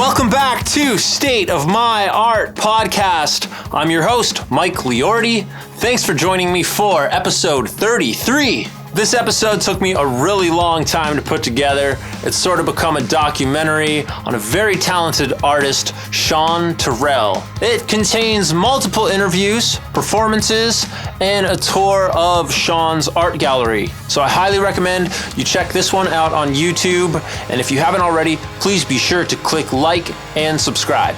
Welcome back to State of My Art Podcast. I'm your host, Mike Liorti. Thanks for joining me for episode 33. This episode took me a really long time to put together. It's sort of become a documentary on a very talented artist, Sean Tyrrell. It contains multiple interviews, performances, and a tour of Sean's art gallery. So I highly recommend you check this one out on YouTube. And if you haven't already, please be sure to click like and subscribe.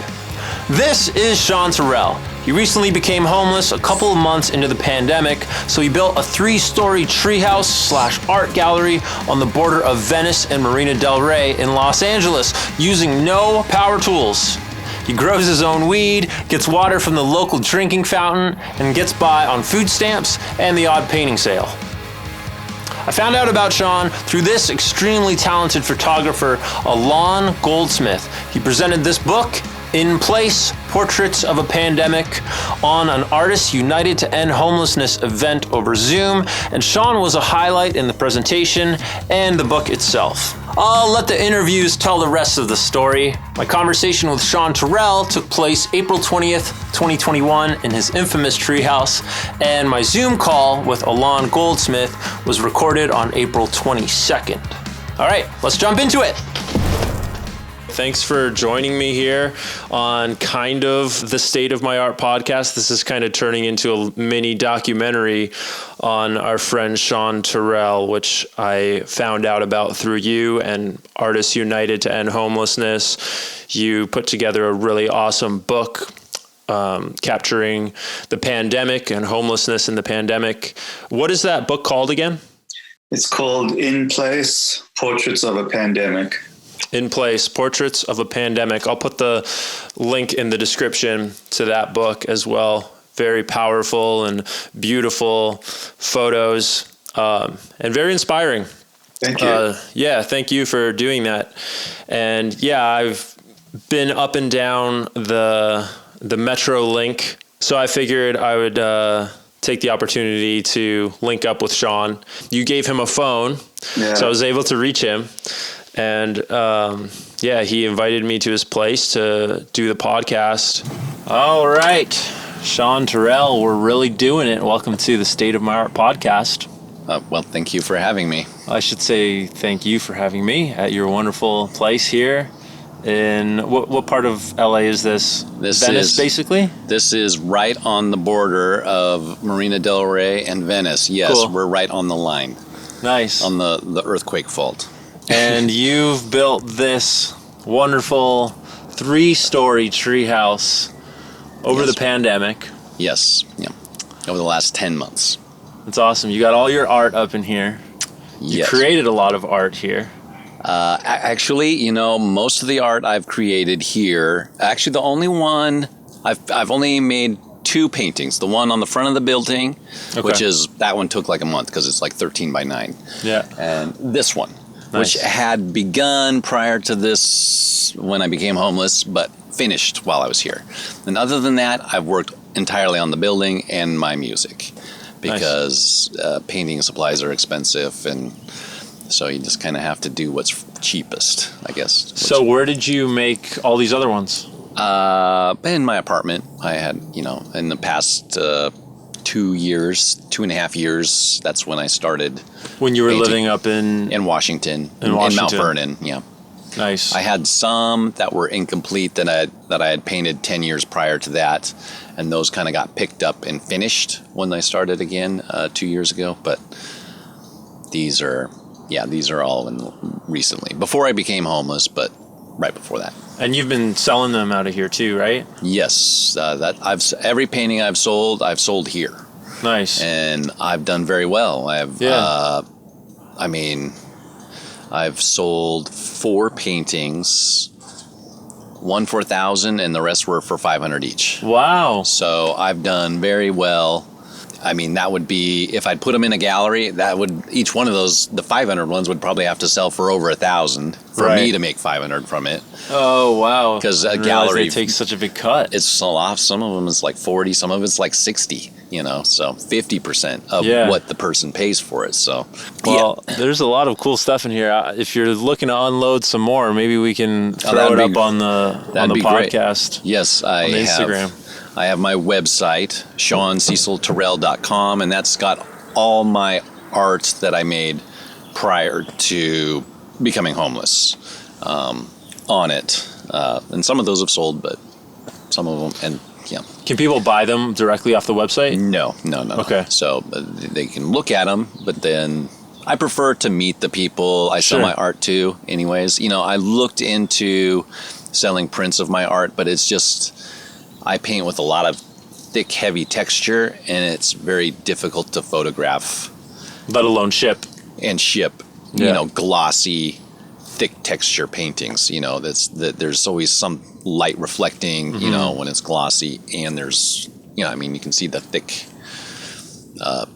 This is Sean Tyrrell. He recently became homeless a couple of months into the pandemic, so he built a 3-story treehouse/art gallery on the border of Venice and Marina del Rey in Los Angeles using no power tools. He grows his own weed, gets water from the local drinking fountain, and gets by on food stamps and the odd painting sale. I found out about Sean through this extremely talented photographer, Alon Goldsmith. He presented this book, In Place, Portraits of a Pandemic, on an Artists United to End Homelessness event over Zoom, and Sean was a highlight in the presentation and the book itself. I'll let the interviews tell the rest of the story. My conversation with Sean Tyrrell took place April 20th, 2021 in his infamous treehouse, and my Zoom call with Alon Goldsmith was recorded on April 22nd. All right, let's jump into it. Thanks for joining me here on kind of the State of My Art podcast. This is kind of turning into a mini documentary on our friend Sean Tyrrell, which I found out about through you and Artists United to End Homelessness. You put together a really awesome book capturing the pandemic and homelessness in the pandemic. What is that book called again? It's called In Place, Portraits of a Pandemic. In Place, Portraits of a Pandemic. I'll put the link in the description to that book as well. Very powerful and beautiful photos, and very inspiring. Thank you. Thank you for doing that. And yeah, I've been up and down the Metro link, so I figured I would take the opportunity to link up with Sean. You gave him a phone, so I was able to reach him. And he invited me to his place to do the podcast. All right, Sean Tyrrell, we're really doing it. Welcome to the State of My Art podcast. Well, thank you for having me. I should say thank you for having me at your wonderful place here. In what part of LA is this? Venice, basically? This is right on the border of Marina del Rey and Venice. Yes, cool. We're right on the line. Nice. On the earthquake fault. And you've built this wonderful 3-story treehouse over the pandemic. Yes, yeah. Over the last 10 months. That's awesome. You got all your art up in here. You created a lot of art here. Actually, most of the art I've created here, actually the only one, I've only made 2 paintings. The one on the front of the building, which is, that one took like a month because it's like 13 by 9. Yeah. And this one. Which had begun prior to this when I became homeless, but finished while I was here. And other than that, I've worked entirely on the building and my music because painting supplies are expensive, and so you just kind of have to do what's cheapest, I guess. So where did you make all these other ones? In my apartment. I had, in the past 2.5 years, that's when I started. When you were living up in Washington, in Mount Vernon, yeah. Nice. I had some that were incomplete that I had painted 10 years prior to that, and those kind of got picked up and finished when I started again 2 years ago. But these are all recently, before I became homeless, but right before that. And you've been selling them out of here too, right? Yes, every painting I've sold here. Nice. And I've done very well. I've sold 4 paintings, one for $1,000 and the rest were for $500 each. Wow. So I've done very well. I mean, that would be, if I'd put them in a gallery, that would, each one of those, the 500 ones would probably have to sell for over 1,000 for me to make 500 from it. Oh, wow. Because a gallery takes such a big cut. It's so off. Some of them is like 40, some of it's like 60, so 50% of what the person pays for it. So, there's a lot of cool stuff in here. If you're looking to unload some more, maybe we can throw it up on the podcast. Great. Yes, I have. Instagram. I have my website, SeanCecilTyrrell.com, and that's got all my art that I made prior to becoming homeless on it. And some of those have sold, but some of them, and yeah. Can people buy them directly off the website? No. Okay. So they can look at them, but then I prefer to meet the people I sell my art to anyways. I looked into selling prints of my art, but it's just, I paint with a lot of thick, heavy texture, and it's very difficult to photograph. Let alone ship. And ship, glossy, thick texture paintings. There's always some light reflecting, when it's glossy, and there's, you can see the thick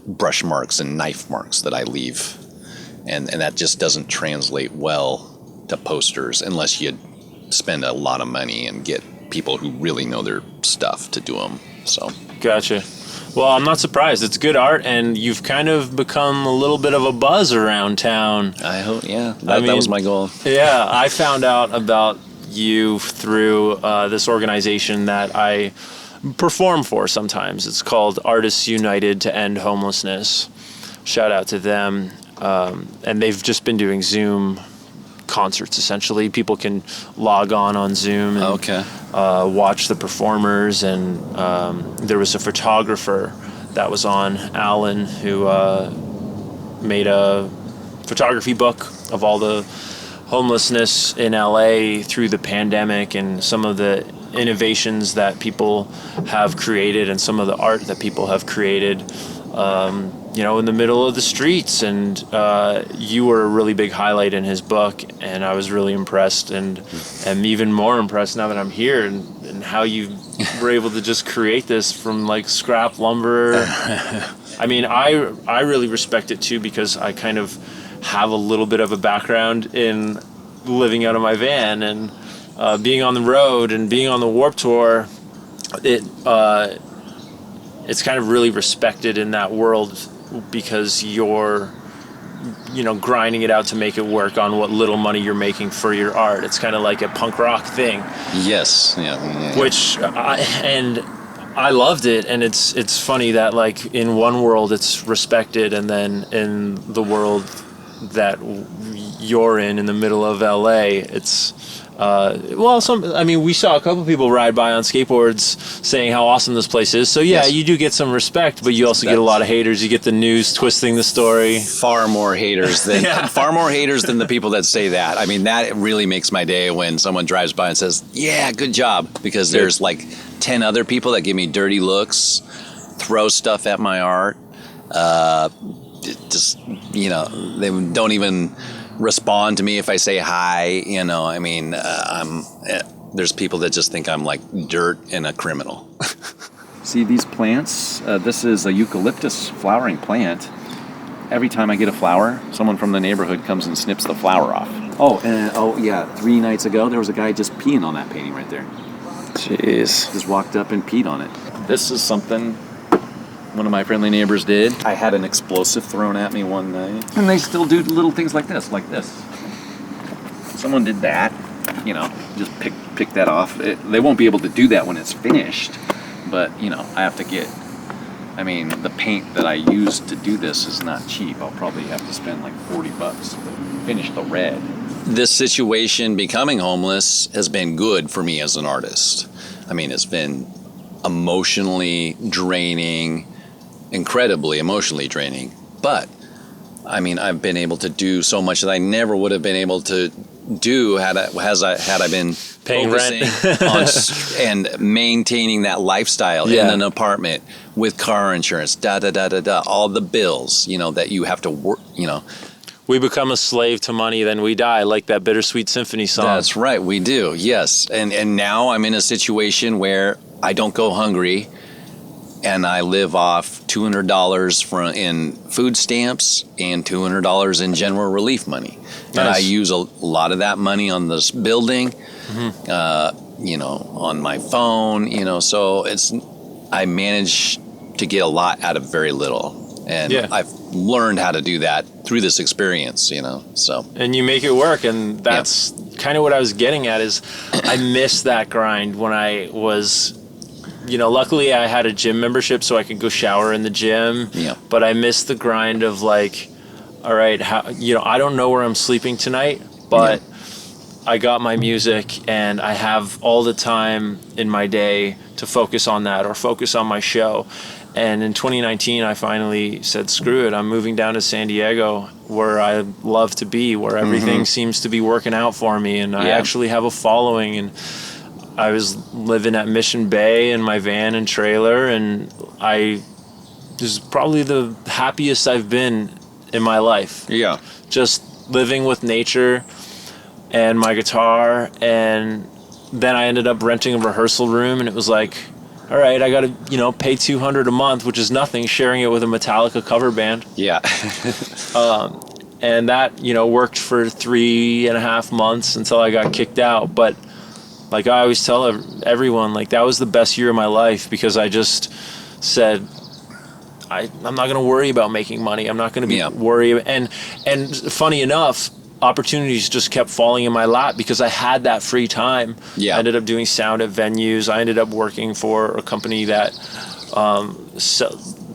brush marks and knife marks that I leave. And that just doesn't translate well to posters unless you spend a lot of money and get people who really know their stuff to do them. So gotcha. Well, I'm not surprised. It's good art, and you've kind of become a little bit of a buzz around town. I hope, that was my goal. Yeah, I found out about you through this organization that I perform for sometimes. It's called Artists United to End Homelessness. Shout out to them. And they've just been doing Zoom concerts, essentially. People can log on Zoom and watch the performers, and there was a photographer that was on, Alon, who made a photography book of all the homelessness in LA through the pandemic and some of the innovations that people have created and some of the art that people have created in the middle of the streets, and you were a really big highlight in his book, and I was really impressed, and am even more impressed now that I'm here, and how you were able to just create this from like scrap lumber. I mean, I really respect it too, because I kind of have a little bit of a background in living out of my van and being on the road and being on the Warped Tour. It's kind of really respected in that world, because you're, grinding it out to make it work on what little money you're making for your art. It's kind of like a punk rock thing. Yes. Yeah. Which, I loved it, and it's funny that, like, in one world it's respected, and then in the world that you're in the middle of LA, it's... we saw a couple people ride by on skateboards saying how awesome this place is. So you do get some respect, but you also get a lot of haters. You get the news twisting the story. Far more haters than the people that say that. I mean, that really makes my day when someone drives by and says, "Yeah, good job," because there's like 10 other people that give me dirty looks, throw stuff at my art. They don't even respond to me if I say hi. There's people that just think I'm like dirt and a criminal. See these plants? This is a eucalyptus flowering plant. Every time I get a flower, someone from the neighborhood comes and snips the flower off. 3 nights ago there was a guy just peeing on that painting right there. Jeez. Just walked up and peed on it. This is something one of my friendly neighbors did. I had an explosive thrown at me one night. And they still do little things like this. Someone did that, just pick that off. They won't be able to do that when it's finished, but, I have to get, the paint that I use to do this is not cheap. I'll probably have to spend like $40 to finish the red. This situation, becoming homeless, has been good for me as an artist. It's been emotionally draining, incredibly emotionally draining, but I've been able to do so much that I never would have been able to do had I been paying rent on and maintaining that lifestyle in an apartment with car insurance, all the bills, that you have to work, We become a slave to money, then we die, like that Bittersweet Symphony song. That's right, we do, yes. And now I'm in a situation where I don't go hungry. and I live off $200 in food stamps and $200 in general relief money. Nice. And I use a lot of that money on this building, on my phone, so I manage to get a lot out of very little. And I've learned how to do that through this experience, so. And you make it work, and that's kind of what I was getting at is I miss that grind when I was, luckily I had a gym membership so I could go shower in the gym, but I miss the grind of like, all right, I don't know where I'm sleeping tonight, but I got my music and I have all the time in my day to focus on that or focus on my show. And in 2019, I finally said, screw it. I'm moving down to San Diego where I love to be, where everything seems to be working out for me. And I actually have a following. And I was living at Mission Bay in my van and trailer. And this is probably the happiest I've been in my life. Yeah. Just living with nature and my guitar. And then I ended up renting a rehearsal room, and it was like, all right, I got to, pay $200 a month, which is nothing, sharing it with a Metallica cover band. Yeah. And that, worked for 3.5 months until I got kicked out. But like I always tell everyone, like that was the best year of my life because I just said, I'm not going to worry about making money. I'm not going to be worried. And funny enough, opportunities just kept falling in my lap because I had that free time. Yeah. I ended up doing sound at venues. I ended up working for a company that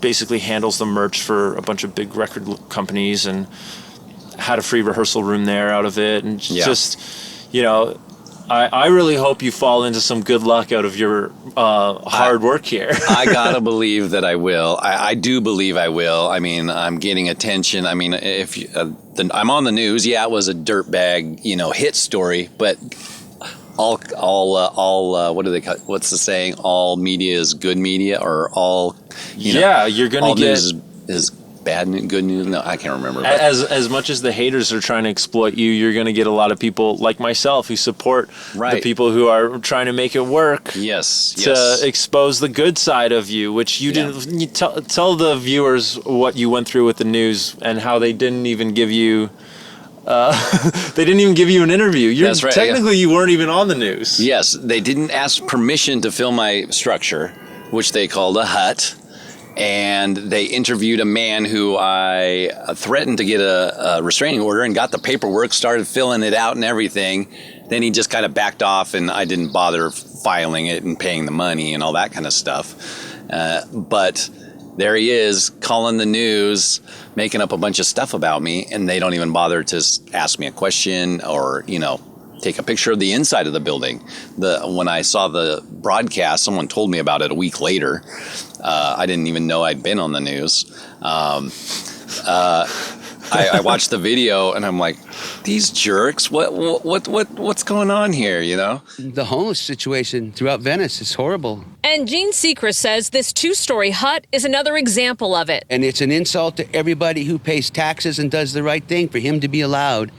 basically handles the merch for a bunch of big record companies, and had a free rehearsal room there out of it. And just, I really hope you fall into some good luck out of your hard work here. I gotta believe that I will. I do believe I will. I mean, I'm getting attention. I mean, if I'm on the news, it was a dirtbag, hit story, but all what do they call? What's the saying? All media is good media, or all. You're gonna get news is bad news, good news. No, I can't remember. As much as the haters are trying to exploit you, you're going to get a lot of people like myself who support the people who are trying to make it work. To expose the good side of you, which you didn't. You tell the viewers what you went through with the news and how they didn't even give you. They didn't even give you an interview. That's right. Technically, you weren't even on the news. Yes, they didn't ask permission to film my structure, which they called a hut. And they interviewed a man who I threatened to get a restraining order and got the paperwork, started filling it out and everything. Then he just kind of backed off, and I didn't bother filing it and paying the money and all that kind of stuff. But there he is calling the news, making up a bunch of stuff about me, and they don't even bother to ask me a question or, take a picture of the inside of the building. When I saw the broadcast, someone told me about it a week later. I didn't even know I'd been on the news. I watched the video and I'm like, these jerks, what's going on here, The homeless situation throughout Venice is horrible. And Gene Sechrist says this 2-story hut is another example of it. And it's an insult to everybody who pays taxes and does the right thing for him to be allowed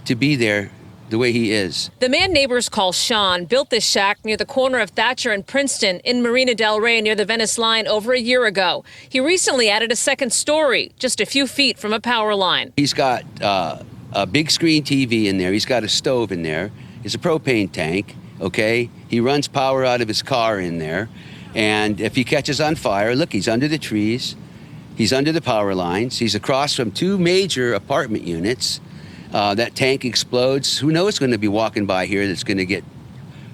to be there the way he is. The man neighbors call Sean built this shack near the corner of Thatcher and Princeton in Marina del Rey near the Venice line over a year ago. He recently added a second story, just a few feet from a power line. He's got a big screen TV in there. He's got a stove in there. It's a propane tank, okay? He runs power out of his car in there. And if he catches on fire, look, he's under the trees. He's under the power lines. He's across from 2 major apartment units. That tank explodes. Who knows who's going to be walking by here that's going to get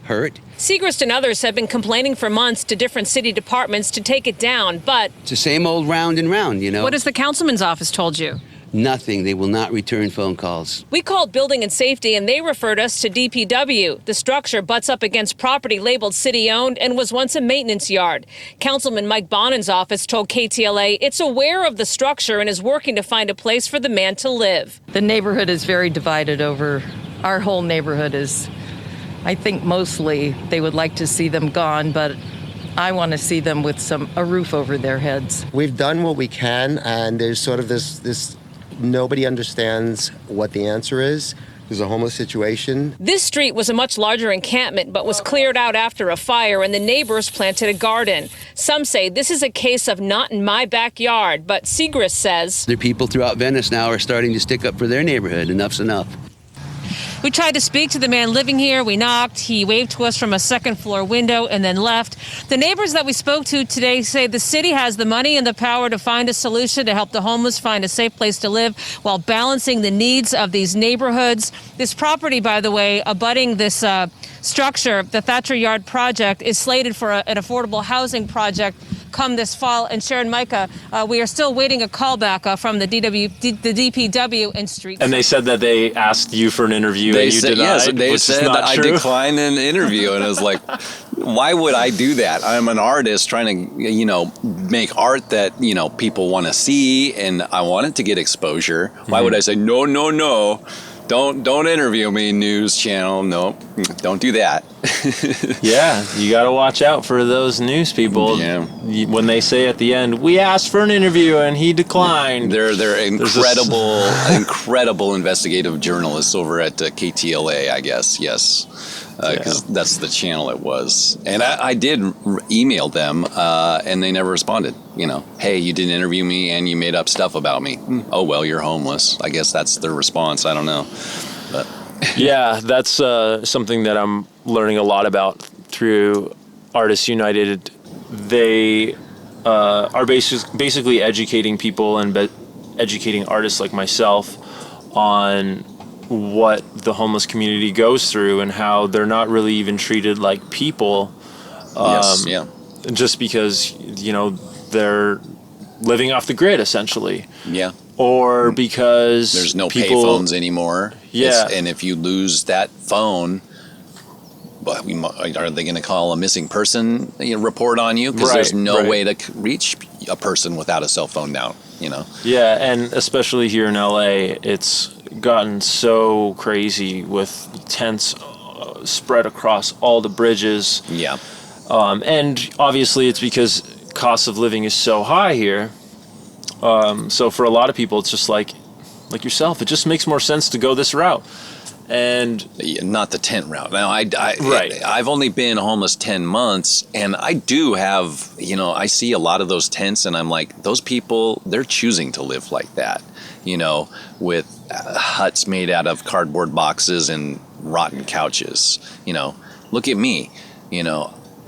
hurt. Sechrist and others have been complaining for months to different city departments to take it down, but... It's the same old round and round, What has the councilman's office told you? Nothing. They will not return phone calls. We called Building and Safety, and they referred us to DPW. The structure butts up against property labeled city-owned and was once a maintenance yard. Councilman Mike Bonin's office told KTLA it's aware of the structure and is working to find a place for the man to live. The neighborhood is very divided over. Our whole neighborhood is, I think mostly they would like to see them gone, but I want to see them with a roof over their heads. We've done what we can, and there's sort of this nobody understands what the answer is. There's a homeless situation. This street was a much larger encampment, but was cleared out after a fire, and the neighbors planted a garden. Some say this is a case of not in my backyard, but Segrist says The people throughout Venice now are starting to stick up for their neighborhood. Enough's enough. we tried to speak to the man living here. We knocked. He waved to us from a second floor window and then left. The neighbors that we spoke to today say the city has the money and the power to find a solution to help the homeless find a safe place to live while balancing the needs of these neighborhoods. This property, by the way, abutting this structure, the Thatcher Yard project, is slated for an affordable housing project come this fall. And Sharon, Micah, we are still waiting a call back from the DPW and street. And they said that they asked you for an interview and you denied, yes, they which said is not I true. declined an interview, and I was like, why would I do that? I'm an artist trying to, make art that, people want to see, and I wanted to get exposure. Why would I say, no, don't interview me, news channel. No, don't do that. Yeah, you got to watch out for those news people. Yeah. When they say at the end, we asked for an interview and he declined. They're incredible investigative journalists over at KTLA, I guess. Yes. Because that's the channel it was. And I did email them, and they never responded. Hey, you didn't interview me and you made up stuff about me. Oh, well, you're homeless. I guess that's their response. I don't know. But Yeah, that's something that I'm learning a lot about through Artists United. They are basically educating people and educating artists like myself on what the homeless community goes through and how they're not really even treated like people. Just because, they're living off the grid, essentially. Yeah. Or because there's no people, payphones anymore. Yeah. And if you lose that phone, are they going to call a missing person report on you? Because there's no way to reach a person without a cell phone now, Yeah, and especially here in LA, it's gotten so crazy with tents spread across all the bridges. Yeah. And obviously it's because cost of living is so high here. So for a lot of people, it's just like yourself, it just makes more sense to go this route. And not the tent route. Now, I've only been homeless 10 months, and I do have, I see a lot of those tents, and I'm like, those people, they're choosing to live like that, with huts made out of cardboard boxes and rotten couches. Look at me,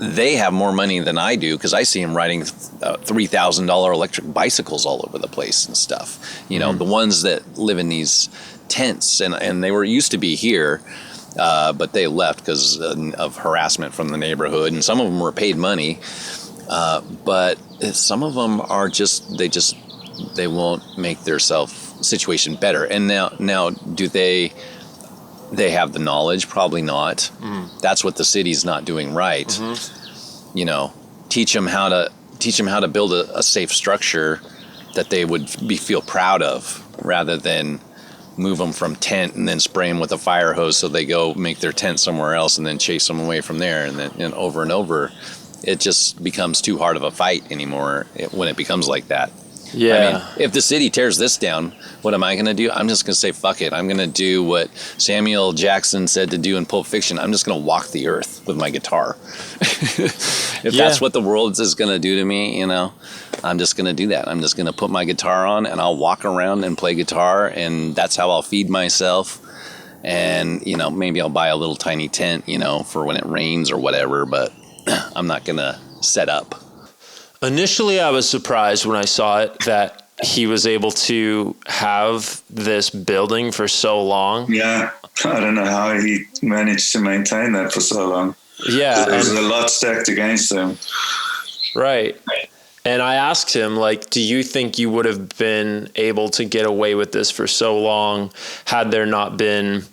they have more money than I do because I see them riding $3,000 electric bicycles all over the place and stuff. The ones that live in these tents, and they were used to be here, but they left because of harassment from the neighborhood, and some of them were paid money, but some of them are they won't make their situation better. And now do they have the knowledge? Probably not. That's what the city's not doing right. Teach them how to build a safe structure that they would feel proud of, rather than move them from tent and then spray them with a fire hose so they go make their tent somewhere else and then chase them away from there, and over and over. It just becomes too hard of a fight anymore when it becomes like that. Yeah. I mean, if the city tears this down, what am I going to do? I'm just going to say, fuck it. I'm going to do what Samuel Jackson said to do in Pulp Fiction. I'm just going to walk the earth with my guitar. If that's what the world is going to do to me, I'm just going to do that. I'm just going to put my guitar on and I'll walk around and play guitar, and that's how I'll feed myself. And, maybe I'll buy a little tiny tent, for when it rains or whatever, but I'm not going to set up. Initially, I was surprised when I saw it that he was able to have this building for so long. Yeah, I don't know how he managed to maintain that for so long. Yeah. There's a lot stacked against him. Right. And I asked him, do you think you would have been able to get away with this for so long had there not been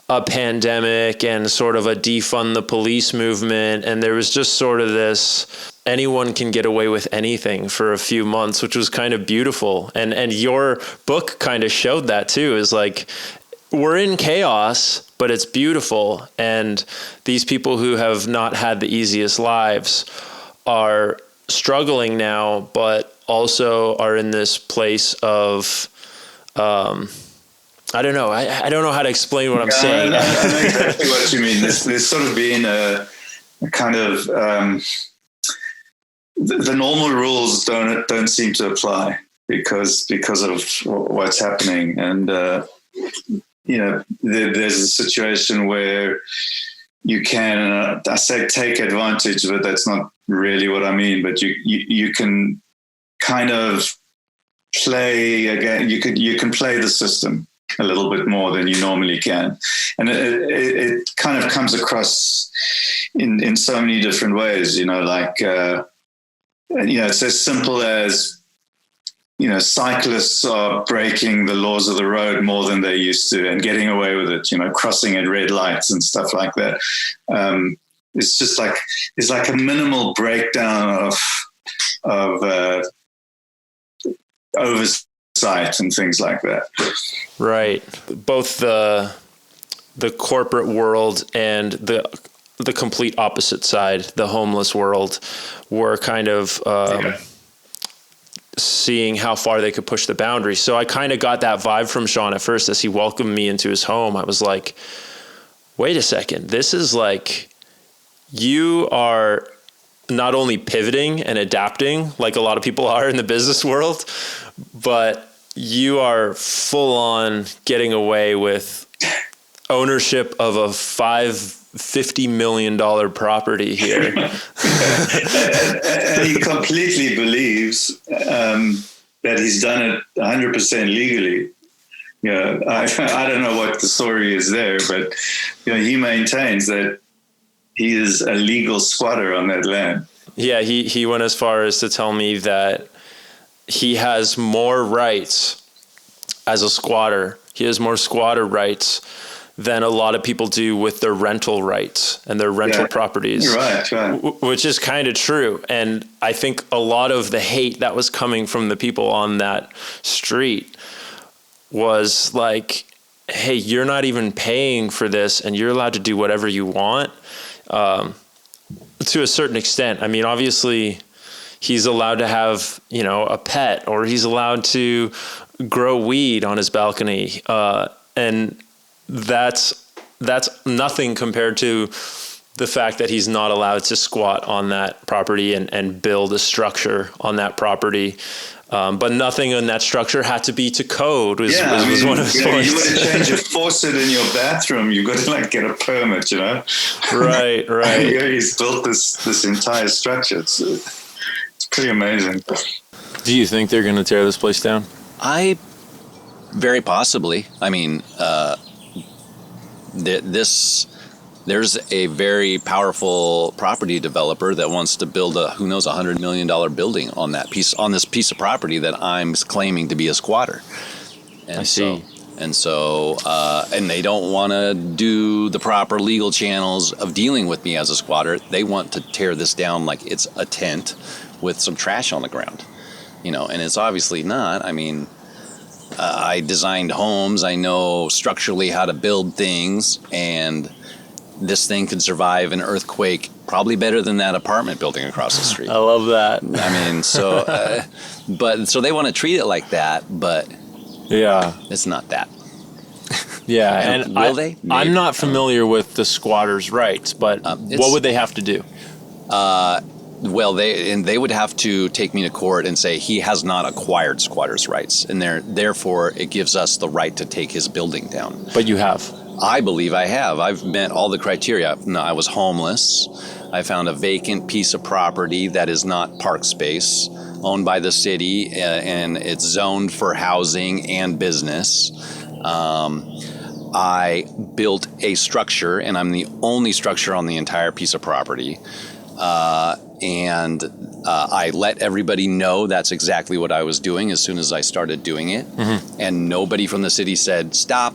a pandemic and sort of a defund the police movement? And there was just sort of this, anyone can get away with anything for a few months, which was kind of beautiful. And your book kind of showed that too, is we're in chaos, but it's beautiful. And these people who have not had the easiest lives are struggling now, but also are in this place of I don't know. I don't know how to explain what I'm saying. I know exactly what you mean. There's sort of been a kind of the normal rules don't seem to apply because of what's happening, and there's a situation where you can I say take advantage, but that's not really what I mean. But you can kind of play again. You can play the system a little bit more than you normally can, and it kind of comes across in so many different ways. It's as simple as cyclists are breaking the laws of the road more than they used to and getting away with it. Crossing at red lights and stuff like that. It's just like it's like a minimal breakdown of oversight and things like that. Right. Both the corporate world and the complete opposite side, the homeless world, were kind of seeing how far they could push the boundaries. So I kind of got that vibe from Sean at first as he welcomed me into his home. I was like, wait a second, this is like, you are not only pivoting and adapting like a lot of people are in the business world, but you are full on getting away with ownership of a $50 million property here. And he completely believes that he's done it 100% legally. I don't know what the story is there, but he maintains that he is a legal squatter on that land. Yeah, he went as far as to tell me that he has more rights as a squatter. He has more squatter rights than a lot of people do with their rental rights and their rental properties. You're right. Which is kind of true. And I think a lot of the hate that was coming from the people on that street was like, hey, you're not even paying for this and you're allowed to do whatever you want. To a certain extent. I mean, obviously he's allowed to have, a pet, or he's allowed to grow weed on his balcony. And that's nothing compared to the fact that he's not allowed to squat on that property and build a structure on that property. But nothing in that structure had to be to code was one of his points. You want to change a faucet in your bathroom, you've got to get a permit, Right. He's built this entire structure. It's pretty amazing. Do you think they're going to tear this place down? Very possibly. I mean, there's a very powerful property developer that wants to build $100 million building on this piece of property that I'm claiming to be a squatter. And I see. And they don't want to do the proper legal channels of dealing with me as a squatter. They want to tear this down like it's a tent with some trash on the ground, and it's obviously not. I mean, I designed homes. I know structurally how to build things, and this thing could survive an earthquake probably better than that apartment building across the street. I love that. I mean, so they want to treat it like that, but yeah, it's not that. Yeah, and will they? Maybe. I'm not familiar with the squatters' rights, but what would they have to do? Well, they would have to take me to court and say he has not acquired squatters' rights, and therefore it gives us the right to take his building down. But you have. I believe I have. I've met all the criteria. I was homeless. I found a vacant piece of property that is not park space, owned by the city, and it's zoned for housing and business. I built a structure, and I'm the only structure on the entire piece of property. And I let everybody know that's exactly what I was doing as soon as I started doing it. Mm-hmm. And nobody from the city said, stop.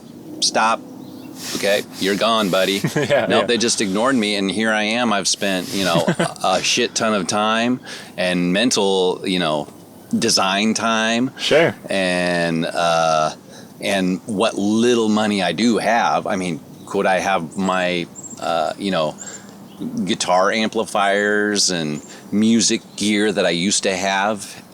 Okay, you're gone, buddy. They just ignored me, and here I am. I've spent, a shit ton of time and mental, design time. Sure. And what little money I do have, I mean, could I have my, guitar amplifiers and music gear that I used to have?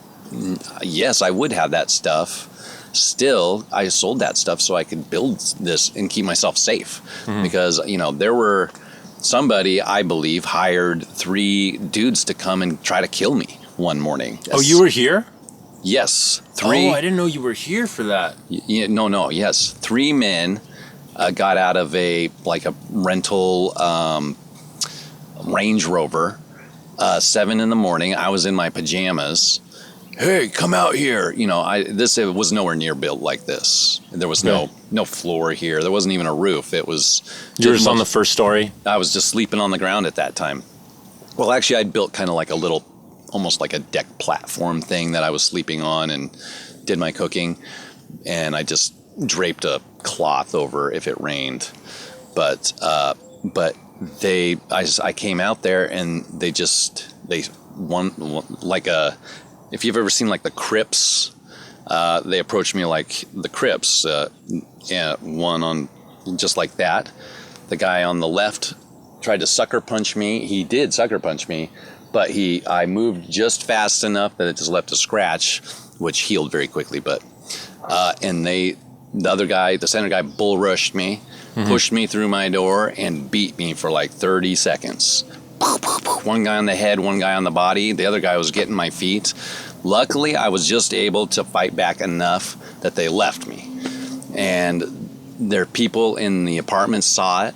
Yes, I would have that stuff. still, I sold that stuff so I could build this and keep myself safe. Because, there were somebody, I believe, hired 3 dudes to come and try to kill me one morning. Oh, you were here? Yes. 3. Oh, I didn't know you were here for that. Yes. 3 men got out of a rental Range Rover, 7 in the morning. I was in my pajamas. Hey, come out here. It was nowhere near built like this. There was no floor here. There wasn't even a roof. It was... You were just on the first story? I was just sleeping on the ground at that time. Well, actually, I'd built kind of like a little, almost like a deck platform thing that I was sleeping on and did my cooking. And I just draped a cloth over if it rained. But I came out there and if you've ever seen like the Crips, they approached me like the Crips, one on just like that. The guy on the left tried to sucker punch me. He did sucker punch me, but I moved just fast enough that it just left a scratch, which healed very quickly. But the other guy, the center guy, bull rushed me, pushed me through my door, and beat me for like 30 seconds. One guy on the head, one guy on the body. The other guy was getting my feet. Luckily, I was just able to fight back enough that they left me. And their people in the apartment saw it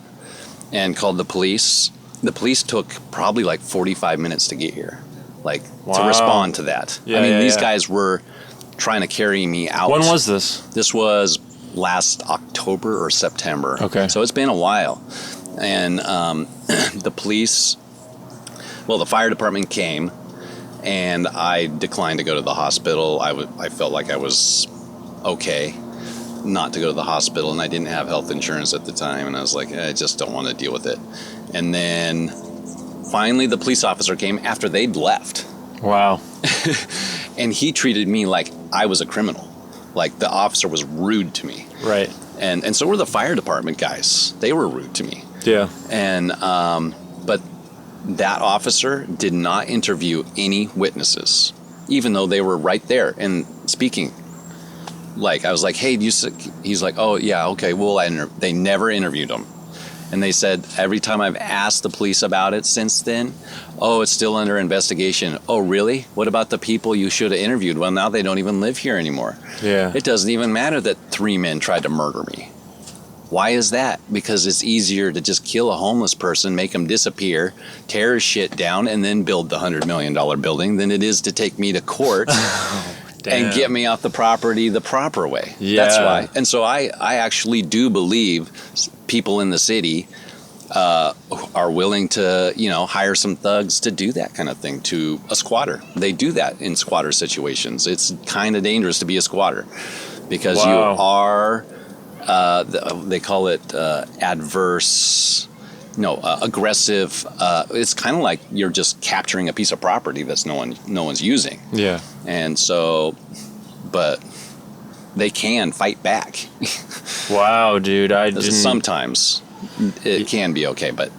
and called the police. The police took probably like 45 minutes to get here, to respond to that. These guys were trying to carry me out. When was this? This was last October or September. Okay. So it's been a while. And the police, the fire department came, and I declined to go to the hospital. I felt like I was okay not to go to the hospital, and I didn't have health insurance at the time, and I was like, I just don't want to deal with it. And then finally the police officer came after they'd left. Wow. And he treated me like I was a criminal. Like the officer was rude to me. Right. And so were the fire department guys. They were rude to me. Yeah. And but that officer did not interview any witnesses, even though they were right there and speaking. I was like, hey, he's like, oh, yeah, okay, well, they never interviewed him. And they said, every time I've asked the police about it since then, oh, it's still under investigation. Oh, really? What about the people you should have interviewed? Well, now they don't even live here anymore. Yeah. It doesn't even matter that 3 men tried to murder me. Why is that? Because it's easier to just kill a homeless person, make him disappear, tear his shit down, and then build the $100 million building than it is to take me to court and get me off the property the proper way. Yeah. That's why. And so I actually do believe people in the city are willing to, hire some thugs to do that kind of thing to a squatter. They do that in squatter situations. It's kind of dangerous to be a squatter because you are... they call it aggressive. It's kind of like you're just capturing a piece of property that's no one's using. Yeah. And so, but they can fight back. Wow, dude! Sometimes it can be okay, but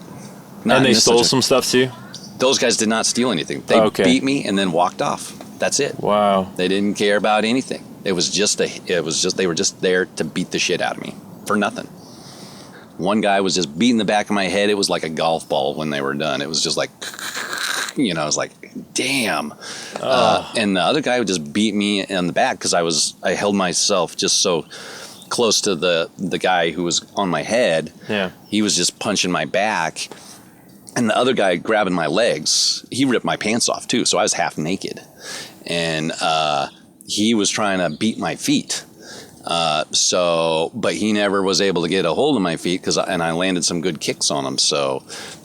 not. And they stole some stuff too? Those guys did not steal anything. They beat me and then walked off. That's it. Wow. They didn't care about anything. They were just there to beat the shit out of me for nothing. One guy was just beating the back of my head. It was like a golf ball when they were done. It was just like, I was like, damn. And the other guy would just beat me in the back because I held myself just so close to the guy who was on my head. Yeah. He was just punching my back. And the other guy grabbing my legs, he ripped my pants off too. So I was half naked. And he was trying to beat my feet. But he never was able to get a hold of my feet and I landed some good kicks on him. So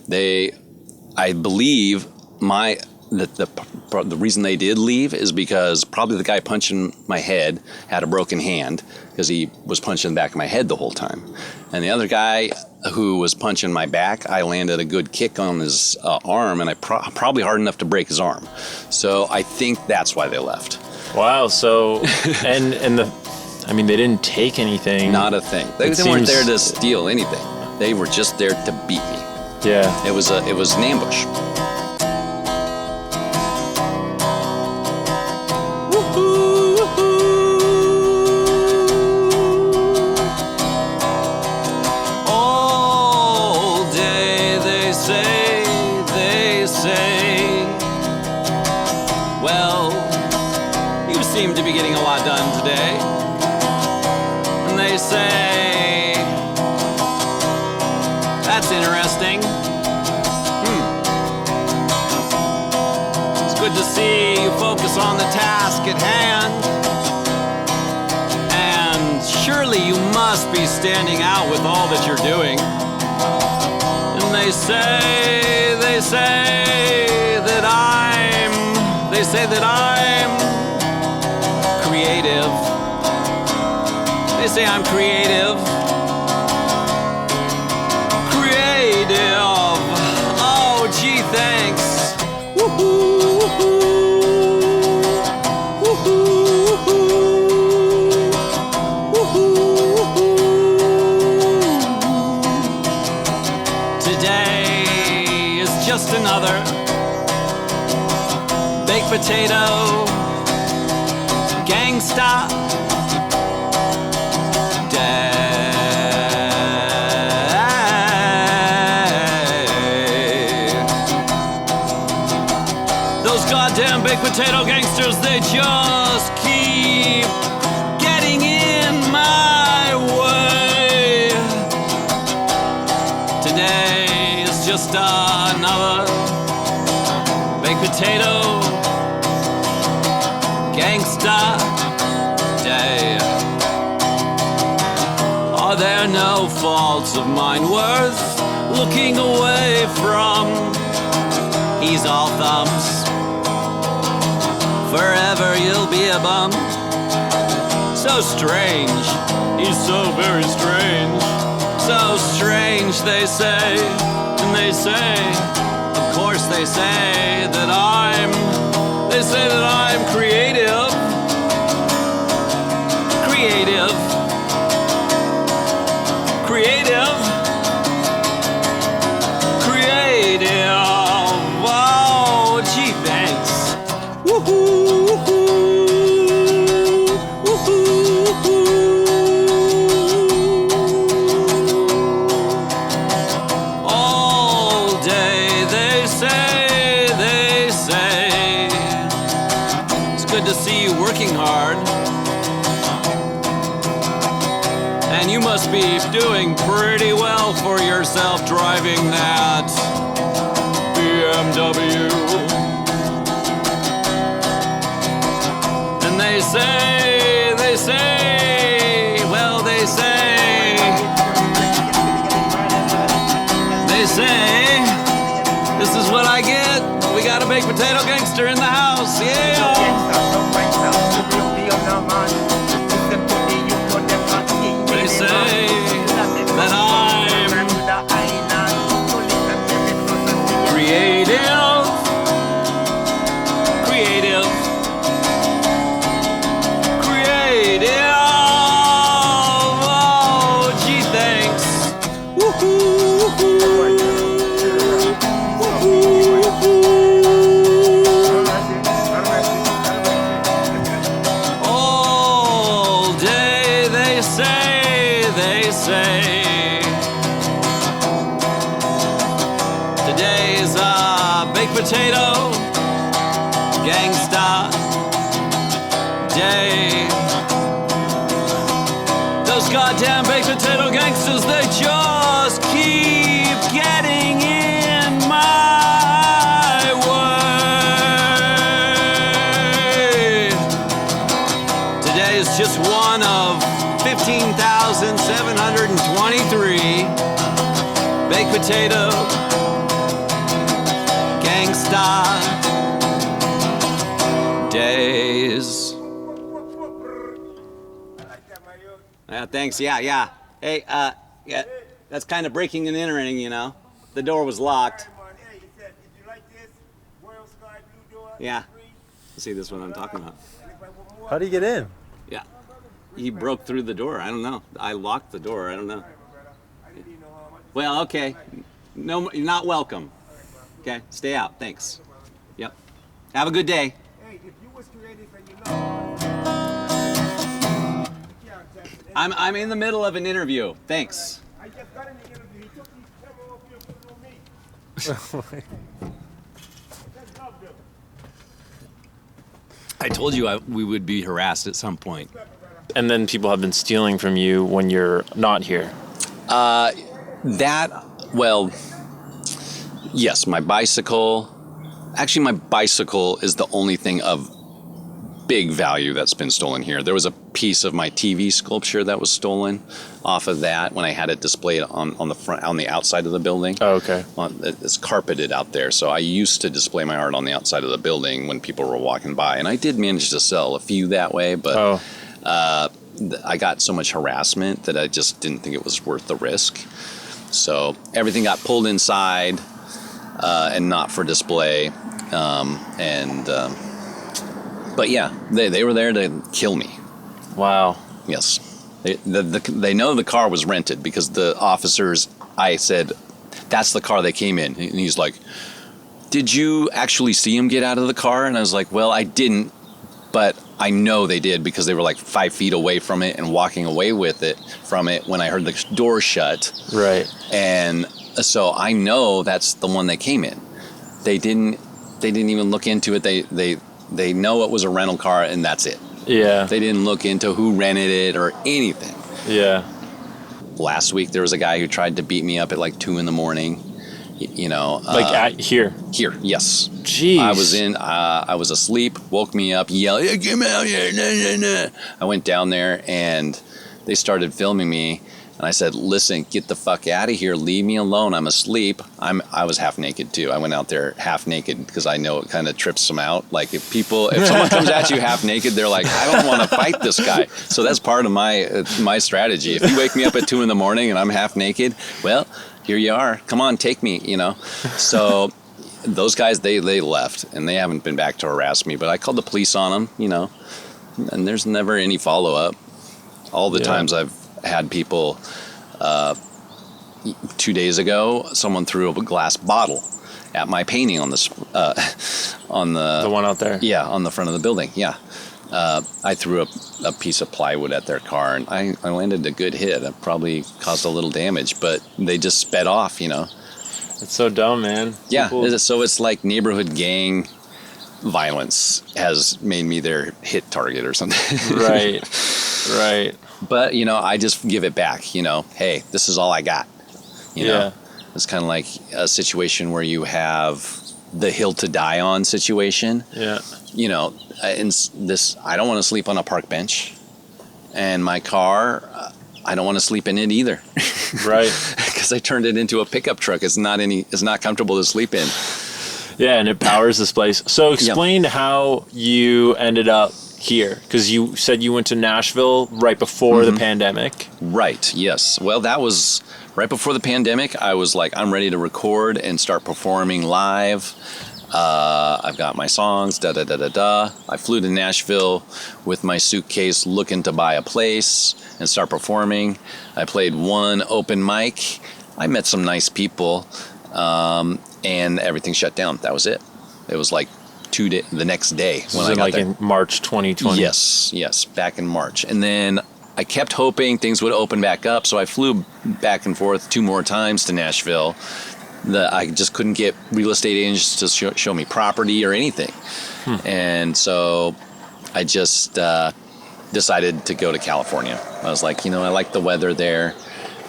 I believe the reason they did leave is because probably the guy punching my head had a broken hand because he was punching the back of my head the whole time. And the other guy who was punching my back, I landed a good kick on his arm, and I probably hard enough to break his arm. So I think that's why they left. Wow. So, they didn't take anything. Not a thing. They weren't there to steal anything. They were just there to beat me. Yeah. It was an ambush. today. And they say, that's interesting. It's good to see you focus on the task at hand. And surely you must be standing out with all that you're doing. And they say that I'm creative. They say I'm creative. Creative. Oh, gee, thanks. Woohoo, woohoo. Woohoo, woohoo. Today is just another baked potato gangsta day. Those goddamn baked potato gangsters, they just keep getting in my way. Today is just another baked potato gangsta day. Are there no faults of mine worth looking away from? He's all thumbs. Forever you'll be a bum. So strange, he's so very strange. So strange, they say, and they say, of course they say that I'm creative. Creative. Creative. Creative. Oh, gee, thanks. Woohoo, woohoo. Woohoo, woohoo. All day they say. Good to see you working hard. And you must be doing pretty well for yourself driving that BMW. And they say, this is what I get. We got a baked potato gangster in the house, yeah. They say that I'm creative. Creative. Creative. Oh, gee, thanks. Woohoo, all day they say today's a baked potato gangsta day. Those goddamn baked potato gangsters, they just keep getting in my way. Today is just one of 15,723 baked potato gangsta days. Thanks. Yeah. Hey, yeah, that's kind of breaking and entering, you know. The door was locked. Yeah. See, this is what I'm talking about. How do you get in? Yeah. He broke through the door. I don't know. I locked the door. I don't know. Well, okay. No, you're not welcome. Okay, stay out. Thanks. Yep. Have a good day. Hey, if you was creative and you know, I'm in the middle of an interview. Thanks. I just got in the interview. He took these camera off you and put it on me. That's love, Bill. I told you we would be harassed at some point. And then people have been stealing from you when you're not here. Yes, my bicycle. Actually, my bicycle is the only thing of big value that's been stolen here. There was a piece of my TV sculpture that was stolen off of that when I had it displayed on the front, on the outside of the building. Oh, okay. It's carpeted out there, so I used to display my art on the outside of the building when people were walking by, and I did manage to sell a few that way, but I got so much harassment that I just didn't think it was worth the risk. So everything got pulled inside and not for display, but yeah, they were there to kill me. Wow. Yes. They know the car was rented because the officers, I said, that's the car they came in. And he's like, did you actually see him get out of the car? And I was like, well, I didn't, but I know they did because they were like 5 feet away from it and walking away from it when I heard the door shut. Right. And so I know that's the one they came in. They didn't even look into it. They know it was a rental car, and that's it. Yeah. They didn't look into who rented it or anything. Yeah. Last week, there was a guy who tried to beat me up at like 2 a.m. Like at here? Here, yes. Jeez. I was asleep, woke me up, yelled, hey, "Come out here, nah, nah, nah." I went down there, and they started filming me. And I said, listen, get the fuck out of here. Leave me alone. I'm asleep. I was half naked, too. I went out there half naked because I know it kind of trips them out. Like, if someone comes at you half naked, they're like, I don't want to fight this guy. So that's part of my strategy. If you wake me up at 2 a.m. and I'm half naked, well, here you are. Come on, take me, So those guys, they left, and they haven't been back to harass me. But I called the police on them, and there's never any follow-up. All the times I've had people, 2 days ago, someone threw a glass bottle at my painting on the one out there. Yeah, on the front of the building. Yeah, I threw a piece of plywood at their car, and I landed a good hit. I probably caused a little damage, but they just sped off. It's so dumb, man. Yeah, so it's like neighborhood gang violence has made me their hit target or something. Right. But, I just give it back, hey, this is all I got. Know, it's kind of like a situation where you have the hill to die on situation. Yeah. And I don't want to sleep on a park bench, and my car, I don't want to sleep in it either. Right. Because I turned it into a pickup truck. It's not comfortable to sleep in. Yeah. And it powers this place. So explain how you ended up here, because you said you went to Nashville right before the pandemic. Right, yes. Well, that was right before the pandemic. I was like, I'm ready to record and start performing live. I've got my songs, da-da-da-da-da. I flew to Nashville with my suitcase looking to buy a place and start performing. I played one open mic. I met some nice people, and everything shut down. That was it. It was like the next day when I got there. In March 2020. Yes, back in March. And then I kept hoping things would open back up, so I flew back and forth 2 more times to Nashville. I just couldn't get real estate agents to show me property or anything. And so I just decided to go to California. I was like, I like the weather there,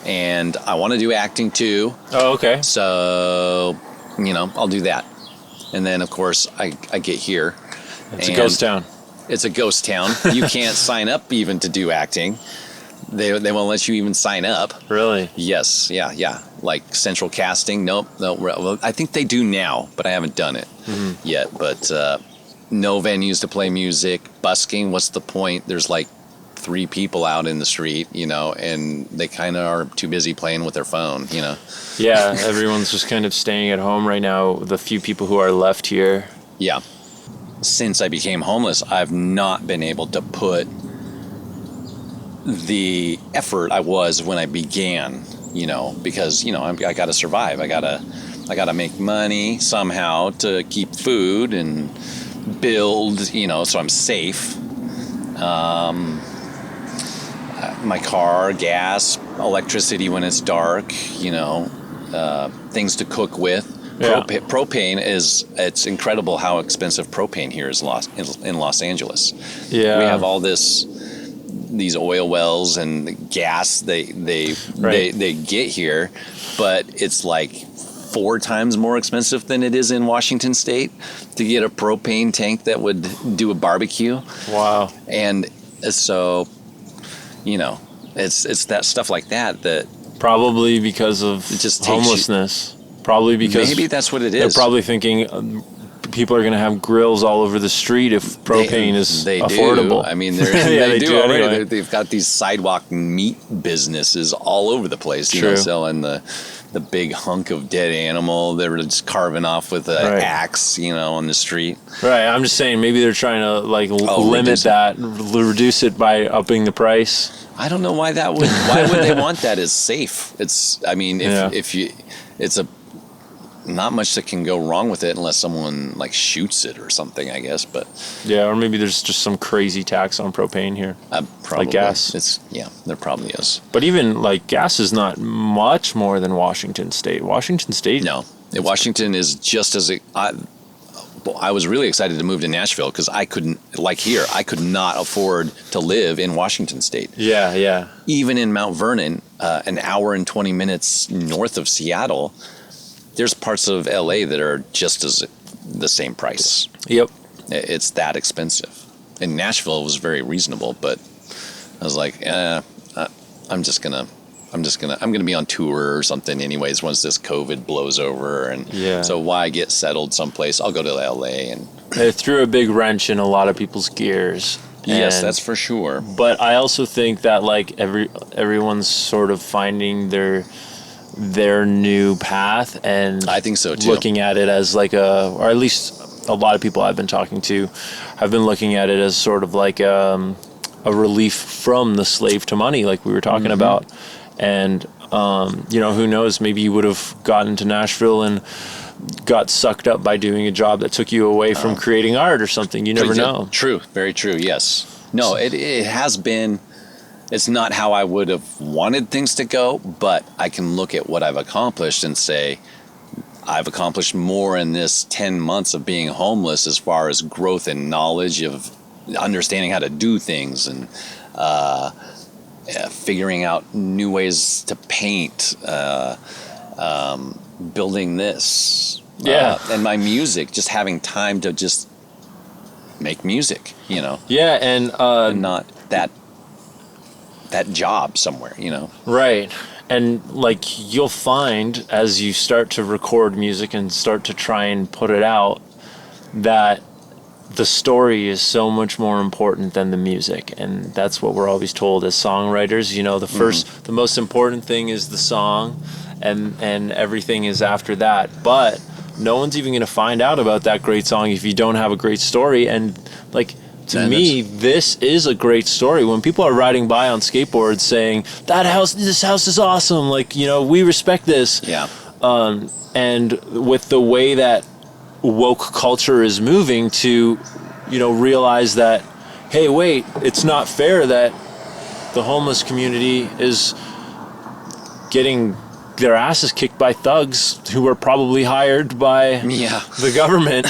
and I want to do acting too. Oh, okay. So, I'll do that. And then, of course, I get here. It's a ghost town. It's a ghost town. You can't sign up even to do acting. They won't let you even sign up. Really? Yes. Yeah. Like central casting. Nope. Well, I think they do now, but I haven't done it yet. But no venues to play music. Busking, what's the point? There's like 3 people out in the street, and they kind of are too busy playing with their phone, Yeah, everyone's just kind of staying at home right now, the few people who are left here. Yeah. Since I became homeless, I've not been able to put the effort I was when I began, because, I got to survive. I got to make money somehow to keep food and build, so I'm safe. My car, gas, electricity when it's dark, things to cook with. Yeah. Propane it's incredible how expensive propane here is in Los Angeles. Yeah. We have all these oil wells and gas they get here, but it's like 4 times more expensive than it is in Washington State to get a propane tank that would do a barbecue. Wow. And so, it's that stuff like that probably because of just homelessness. Probably because maybe that's what it is. They're probably thinking people are going to have grills all over the street if propane is affordable. Do. I mean, they do already. Anyway. They've got these sidewalk meat businesses all over the place, True. Selling the big hunk of dead animal they were just carving off with an axe, on the street. Right. I'm just saying maybe they're trying to limit that, reduce it by upping the price. I don't know why why would they want that? It's safe. Not much that can go wrong with it unless someone shoots it or something, I guess. But yeah, or maybe there's just some crazy tax on propane here, probably. Like gas. There probably is. But even gas is not much more than Washington State. Washington State. No, Washington is just as I was really excited to move to Nashville because I could not afford to live in Washington State. Yeah, yeah. Even in Mount Vernon, an hour and 20 minutes north of Seattle, there's parts of LA that are just as the same price. Yep. It's that expensive. In Nashville, it was very reasonable, but I was like, I'm gonna be on tour or something anyways once this COVID blows over, and so why get settled someplace? I'll go to LA. And it threw a big wrench in a lot of people's gears. Yes, that's for sure. But I also think that everyone's sort of finding their new path, and I think so too. Looking at it as or at least a lot of people I've been talking to have been looking at it as sort of a relief from the slave to money, like we were talking about. And who knows, maybe you would have gotten to Nashville and got sucked up by doing a job that took you away from creating art or something. You never know. True, very true. Yes. No, it has been. It's not how I would have wanted things to go, but I can look at what I've accomplished and say, I've accomplished more in this 10 months of being homeless as far as growth and knowledge of understanding how to do things and figuring out new ways to paint, building this. And my music, just having time to just make music, Yeah, and not that job somewhere, Right. And you'll find as you start to record music and start to try and put it out that the story is so much more important than the music. And that's what we're always told as songwriters. The most important thing is the song and everything is after that. But no one's even going to find out about that great song if you don't have a great story. And to me, this is a great story. When people are riding by on skateboards saying, this house is awesome, we respect this. Yeah. And with the way that woke culture is moving to, realize that, hey, wait, it's not fair that the homeless community is getting their asses kicked by thugs who are probably hired by the government.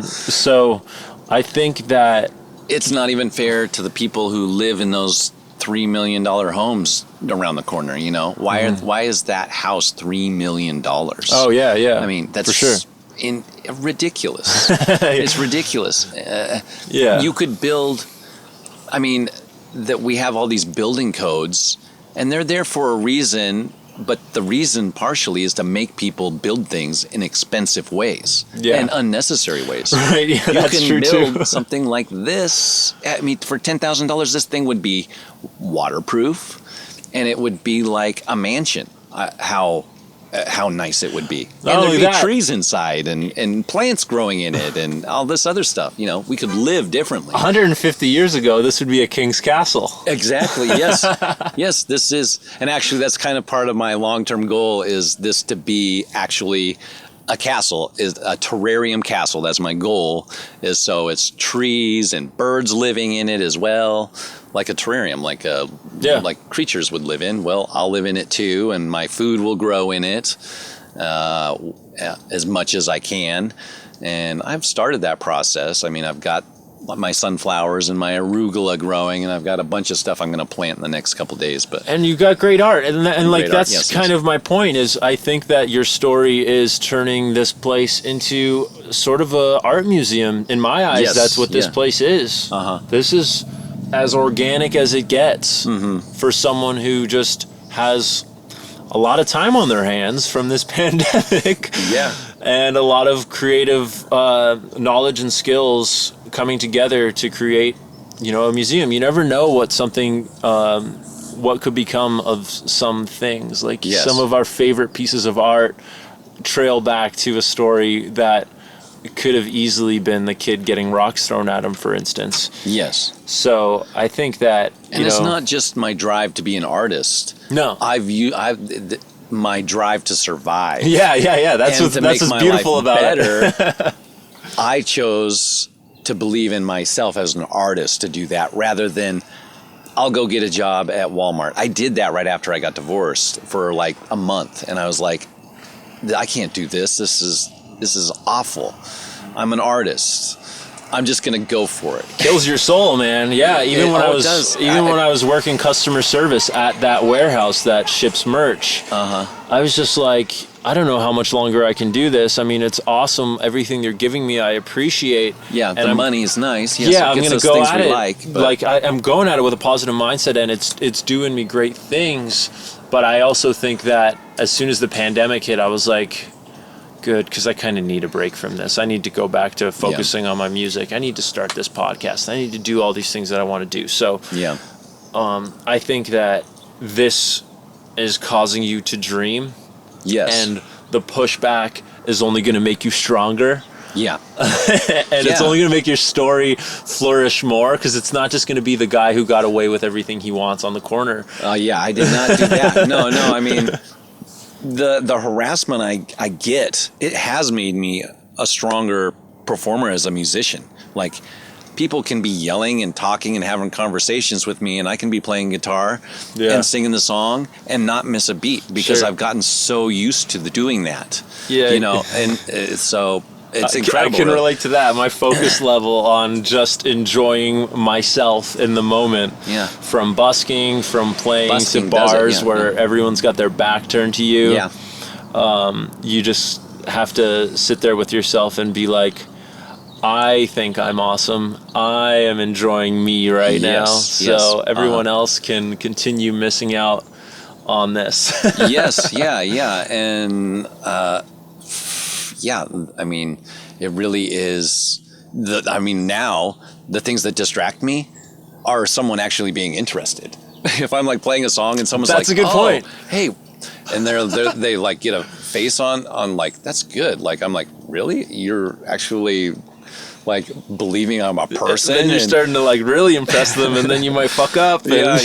So I think that it's not even fair to the people who live in those $3 million homes around the corner. Why is that house $3 million? Oh yeah. I mean, that's for sure. Ridiculous. It's ridiculous. You could build. I mean, that we have all these building codes, and they're there for a reason. But the reason partially is to make people build things in expensive ways and unnecessary ways. Right, yeah, that's true too. You can build something like this. I mean, for $10,000, this thing would be waterproof, and it would be like a mansion. How nice it would be. And there'd be trees inside and plants growing in it and all this other stuff. We could live differently. 150 years ago, this would be a king's castle. Exactly, yes. Yes, this is, and actually that's kind of part of my long-term goal is this to be actually a castle, is a terrarium castle. That's my goal, is so it's trees and birds living in it as well. Like a terrarium, like creatures would live in. Well, I'll live in it too, and my food will grow in it. as much as I can. And I've started that process. I mean, I've got my sunflowers and my arugula growing, and I've got a bunch of stuff I'm going to plant in the next couple of days. And you got great art, and like art, that's yes, kind yes. of my point. Is I think that your story is turning this place into sort of a art museum. In my eyes, Yes, that's what this yeah. place is. This is as organic as it gets for someone who just has a lot of time on their hands from this pandemic. Yeah. And a lot of creative knowledge and skills coming together to create, a museum. You never know what something, what could become of some things. Like Yes. some of our favorite pieces of art trail back to a story that could have easily been the kid getting rocks thrown at him, for instance. Yes. So I think that, And it's not just my drive to be an artist. No. My drive to survive. Yeah. That's and what's my beautiful life about better, it. I chose to believe in myself as an artist to do that rather than I'll go get a job at Walmart. I did that right after I got divorced for like a month, and I was like, I can't do this. This is awful. I'm an artist. I'm just gonna go for it. Kills your soul, man. Yeah, even when I was working customer service at that warehouse that ships merch, I was just like, I don't know how much longer I can do this. I mean, it's awesome. Everything they're giving me, I appreciate. Yeah, and the money is nice. Yes, I'm it gets gonna us go things at we it. like I'm going at it with a positive mindset, and it's doing me great things. But I also think that as soon as the pandemic hit, I was like, good, because I kind of need a break from this. I need to go back to focusing on my music. I need to start this podcast. I need to do all these things that I want to do. So I think that this is causing you to dream. Yes. And the pushback is only going to make you stronger. Yeah. And it's only going to make your story flourish more, because it's not just going to be the guy who got away with everything he wants on the corner. Yeah, I did not do that. No, I mean, the harassment I get, it has made me a stronger performer as a musician. Like, people can be yelling and talking and having conversations with me, and I can be playing guitar and singing the song and not miss a beat because I've gotten so used to doing that. Yeah. And so it's incredible. I can relate to that. My focus level on just enjoying myself in the moment. Yeah. From busking, from playing Busking to bars does it, where everyone's got their back turned to you. Yeah. You just have to sit there with yourself and be like, I think I'm awesome. I am enjoying me right now. So everyone else can continue missing out on this. Yes. Yeah. And, I mean, it really is. Now the things that distract me are someone actually being interested. If I'm like playing a song and someone's That's like, a good point. Hey, and they like get a face on like, that's good. Like, I'm like, really? You're actually like believing I'm a person? And then you're starting to like really impress them, and then you might fuck up. Yeah.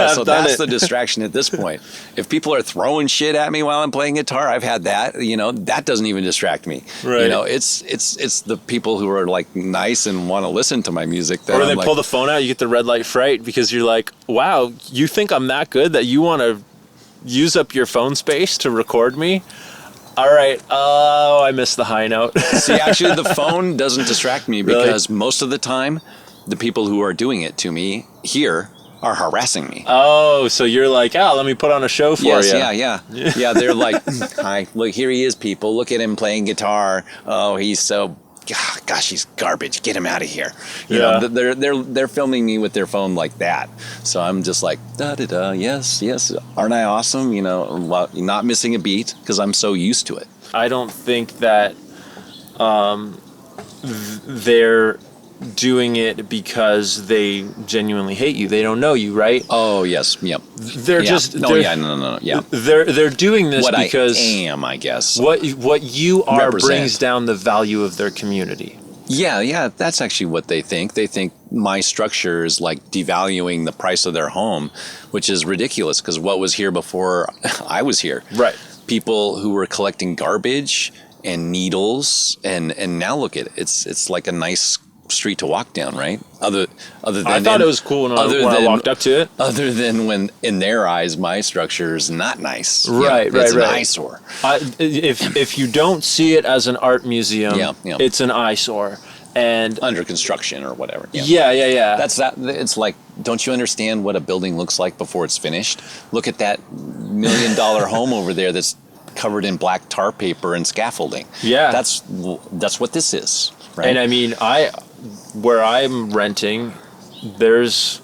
So that's the distraction at this point. If people are throwing shit at me while I'm playing guitar, I've had that. That doesn't even distract me. Right. It's the people who are like nice and want to listen to my music. That or they pull the phone out, you get the red light fright because you're like, wow, you think I'm that good that you want to use up your phone space to record me? All right. Oh, I missed the high note. See, actually, the phone doesn't distract me because most of the time, the people who are doing it to me here are harassing me. Oh, so you're like, let me put on a show for you. Yeah, they're like, hi, look, here he is, people. Look at him playing guitar. Oh, he's so... Gosh, he's garbage. Get him out of here. You know, they're filming me with their phone like that. So I'm just like, da-da-da, yes. Aren't I awesome? Not missing a beat because I'm so used to it. I don't think that they're doing it because they genuinely hate you. They don't know you, right? Oh, yes. Yep. They're just... No. Yeah. They're doing this what because... I am, I guess. What you are brings Represent. down the value of their community. Yeah, that's actually what they think. They think my structure is like devaluing the price of their home, which is ridiculous because what was here before I was here? Right. People who were collecting garbage and needles, and now look at it. It's like a nice street to walk down, right? Other than I thought it was cool when I walked up to it. Other than when, in their eyes, my structure is not nice. Right, It's an eyesore. If you don't see it as an art museum, it's an eyesore. And under construction or whatever. Yeah. That's that. It's like, don't you understand what a building looks like before it's finished? Look at that $1 million home over there that's covered in black tar paper and scaffolding. Yeah, that's what this is, right? And I mean, where I'm renting, there's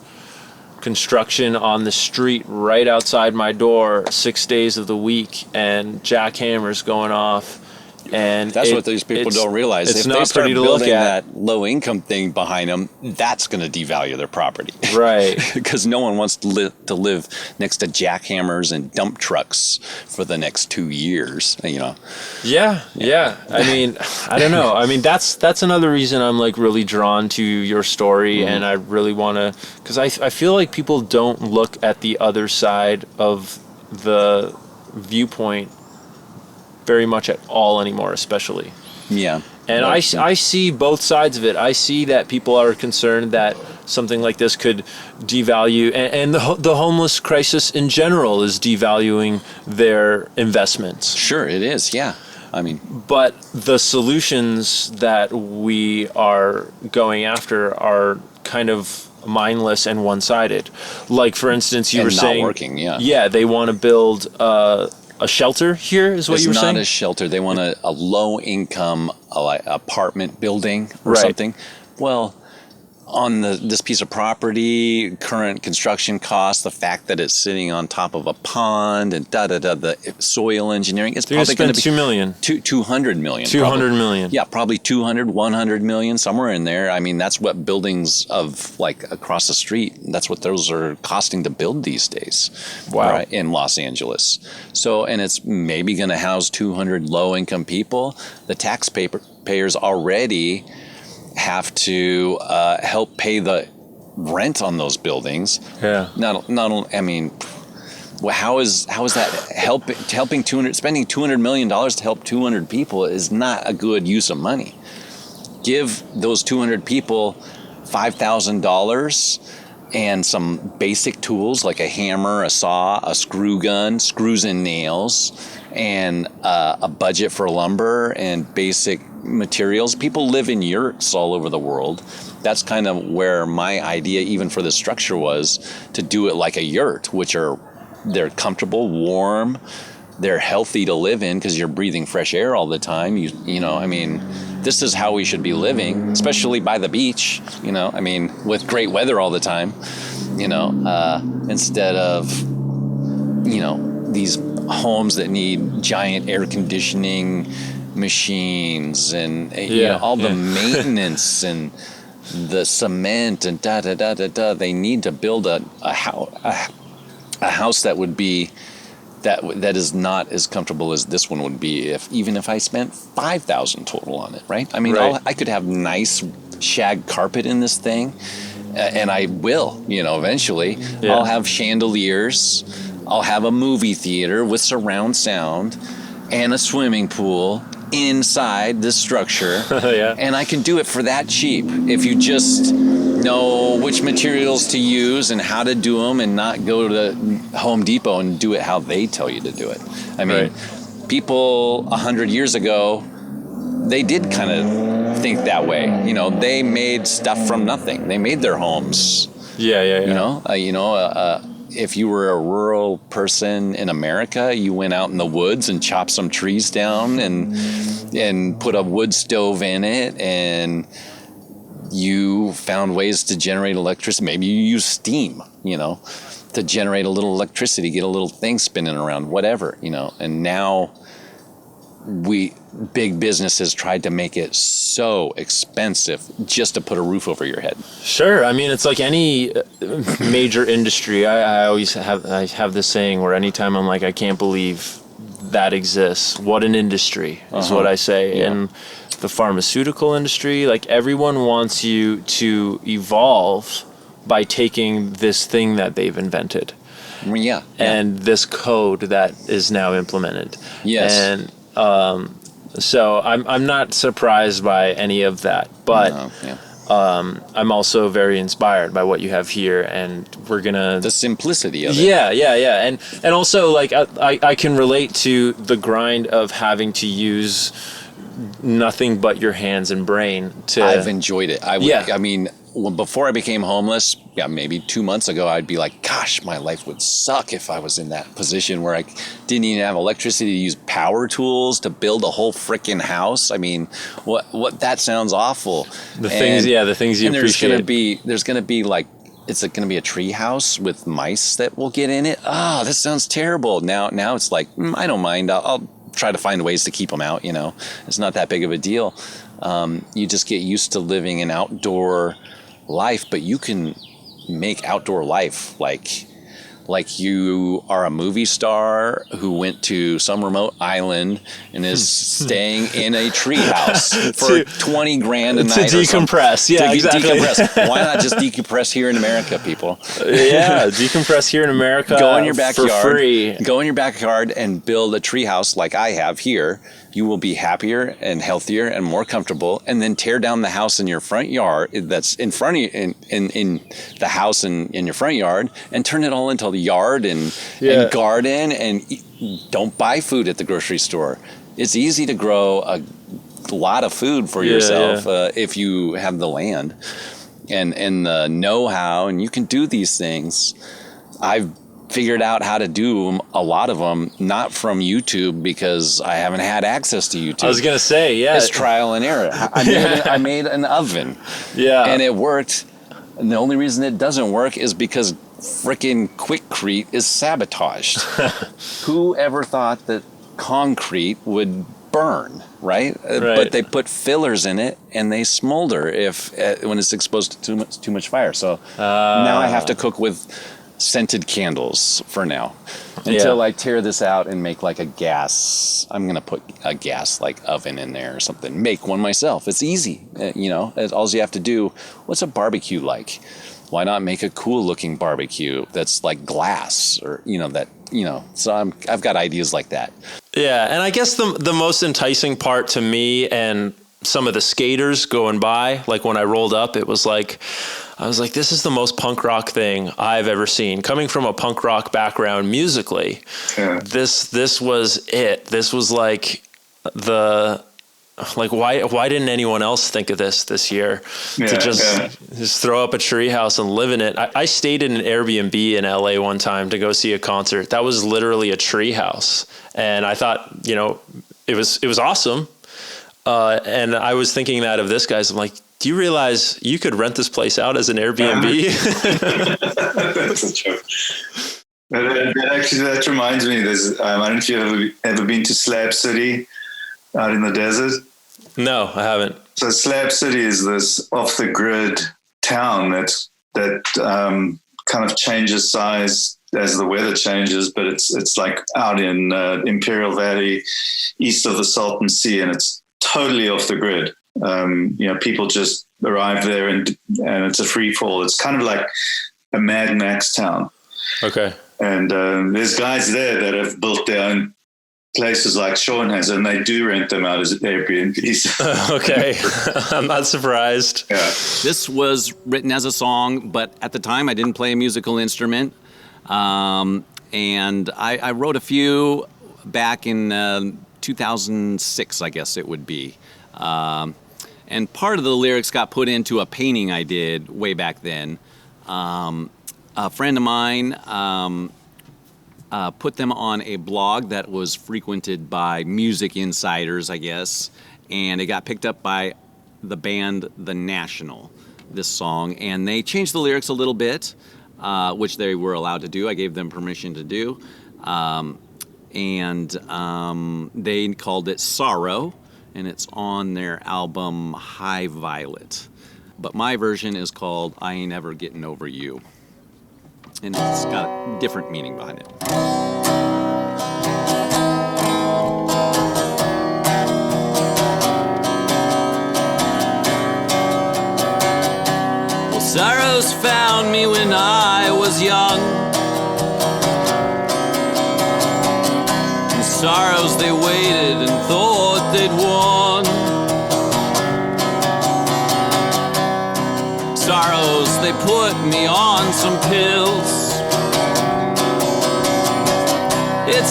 construction on the street right outside my door 6 days of the week, and jackhammers going off. And that's what these people don't realize. It's if not they start pretty to building look at. that low income thing behind them, that's going to devalue their property, right? Because no one wants to live next to jackhammers and dump trucks for the next 2 years. You know. Yeah. I mean, I don't know. I mean, that's another reason I'm like really drawn to your story, and I really want to, because I feel like people don't look at the other side of the viewpoint very much at all anymore, especially. Yeah. And I see both sides of it. I see that people are concerned that something like this could devalue, and the homeless crisis in general is devaluing their investments. Sure, it is, yeah. I mean, but the solutions that we are going after are kind of mindless and one-sided. Like, for instance, you were saying... not working, yeah. Yeah, they want to build... a shelter here is what you were saying? It's not a shelter. They want a low-income apartment building or something. Well, on this piece of property, current construction costs, the fact that it's sitting on top of a pond and the soil engineering, it's probably going to be $2 million. 200 million. 200 million. Yeah, probably 200, 100 million, somewhere in there. I mean, that's what buildings of like across the street, that's what those are costing to build these days. Wow. Right, in Los Angeles. So, and it's maybe going to house 200 low-income people. The taxpayers already have to help pay the rent on those buildings. Yeah. Not I mean, well, how is that helping spending $200 million to help 200 people is not a good use of money. Give those 200 people $5,000 and some basic tools like a hammer, a saw, a screw gun, screws and nails, and a budget for lumber and basic materials. People live in yurts all over the world. That's kind of where my idea, even for the structure, was to do it like a yurt, they're comfortable, warm, they're healthy to live in because you're breathing fresh air all the time. You know, I mean, this is how we should be living, especially by the beach. You know, I mean, with great weather all the time. You know, instead of these homes that need giant air conditioning machines and all the maintenance and the cement and they need to build a house that would be that is not as comfortable as this one would be even if I spent $5,000 total on it, right? I mean, right. I could have nice shag carpet in this thing, and I will, eventually. Yeah. I'll have chandeliers. I'll have a movie theater with surround sound and a swimming pool inside this structure. Yeah. And I can do it for that cheap if you just know which materials to use and how to do them and not go to Home Depot and do it how they tell you to do it. I mean, people 100 years ago, they did kind of think that way. They made stuff from nothing. They made their homes. Yeah. If you were a rural person in America, you went out in the woods and chopped some trees down and put a wood stove in it, and you found ways to generate electricity. Maybe you use steam, to generate a little electricity, get a little thing spinning around, whatever, And now big businesses tried to make it so expensive just to put a roof over your head. Sure. I mean, it's like any major industry. I always have this saying where anytime I'm like, I can't believe that exists. What an industry is what I say. Yeah. And the pharmaceutical industry, like everyone wants you to evolve by taking this thing that they've invented. Yeah. And this code that is now implemented. Yes. And so I'm not surprised by any of that, but I'm also very inspired by what you have here, and we're gonna The simplicity of it. yeah, and also like I can relate to the grind of having to use nothing but your hands and brain to. I've enjoyed it. Yeah. I mean, before I became homeless, maybe 2 months ago, I'd be like, gosh, my life would suck if I was in that position where I didn't even have electricity to use power tools to build a whole freaking house. I mean, what that sounds awful. The things you appreciate. There's gonna be like, it's going to be a tree house with mice that will get in it. Oh, this sounds terrible. Now it's like, I don't mind. I'll try to find ways to keep them out. It's not that big of a deal. You just get used to living an outdoor life, but you can make outdoor life like you are a movie star who went to some remote island and is staying in a tree house for $20 grand a night to decompress. Yeah, exactly. Decompress. Why not just decompress here in America, people? Yeah, decompress here in America. Go in your backyard for free. Go in your backyard and build a tree house like I have here. You will be happier and healthier and more comfortable, and then tear down the house in your front yard that's in front of you, in the house in your front yard, and turn it all into a yard and garden, and don't buy food at the grocery store. It's easy to grow a lot of food for yourself if you have the land and the know-how, and you can do these things. I've figured out how to do a lot of them, not from YouTube because I haven't had access to YouTube. I was going to say, It's trial and error. I made an oven. Yeah. And it worked. And the only reason it doesn't work is because frickin' Quickcrete is sabotaged. Who ever thought that concrete would burn, right? But they put fillers in it and they smolder when it's exposed to too much fire. So now I have to cook with scented candles for now until I tear this out and make like a gas. I'm gonna put a gas like oven in there or something. Make one myself. It's easy, all you have to do. What's a barbecue like? Why not make a cool looking barbecue that's like glass or So I've got ideas like that. Yeah, and I guess the most enticing part to me and some of the skaters going by, like when I rolled up, I was like, this is the most punk rock thing I've ever seen. Coming from a punk rock background musically, this was it. This was like why didn't anyone else think of this year to just throw up a treehouse and live in it? I stayed in an Airbnb in LA one time to go see a concert. That was literally a treehouse, and I thought, it was awesome. And I was thinking that of this guy's. I'm like, do you realize you could rent this place out as an Airbnb? That's a joke. That reminds me. I don't know if you've ever been to Slab City out in the desert. No, I haven't. So Slab City is this off-the-grid town that kind of changes size as the weather changes, but it's like out in Imperial Valley, east of the Salton Sea, and it's totally off the grid. People just arrive there and it's a free fall. It's kind of like a Mad Max town. Okay. And there's guys there that have built their own places like Sean has, and they do rent them out as Airbnbs. Okay. I'm not surprised. Yeah. This was written as a song, but at the time I didn't play a musical instrument. And I wrote a few back in 2006, I guess it would be. And part of the lyrics got put into a painting I did way back then. A friend of mine put them on a blog that was frequented by music insiders, I guess, and it got picked up by the band The National, this song, and they changed the lyrics a little bit, which they were allowed to do. I gave them permission to do. And they called it Sorrow, and it's on their album High Violet. But my version is called I Ain't Ever Getting Over You. And it's got a different meaning behind it. Well, sorrows found me when I was young. And sorrows, they waited and thought they'd won.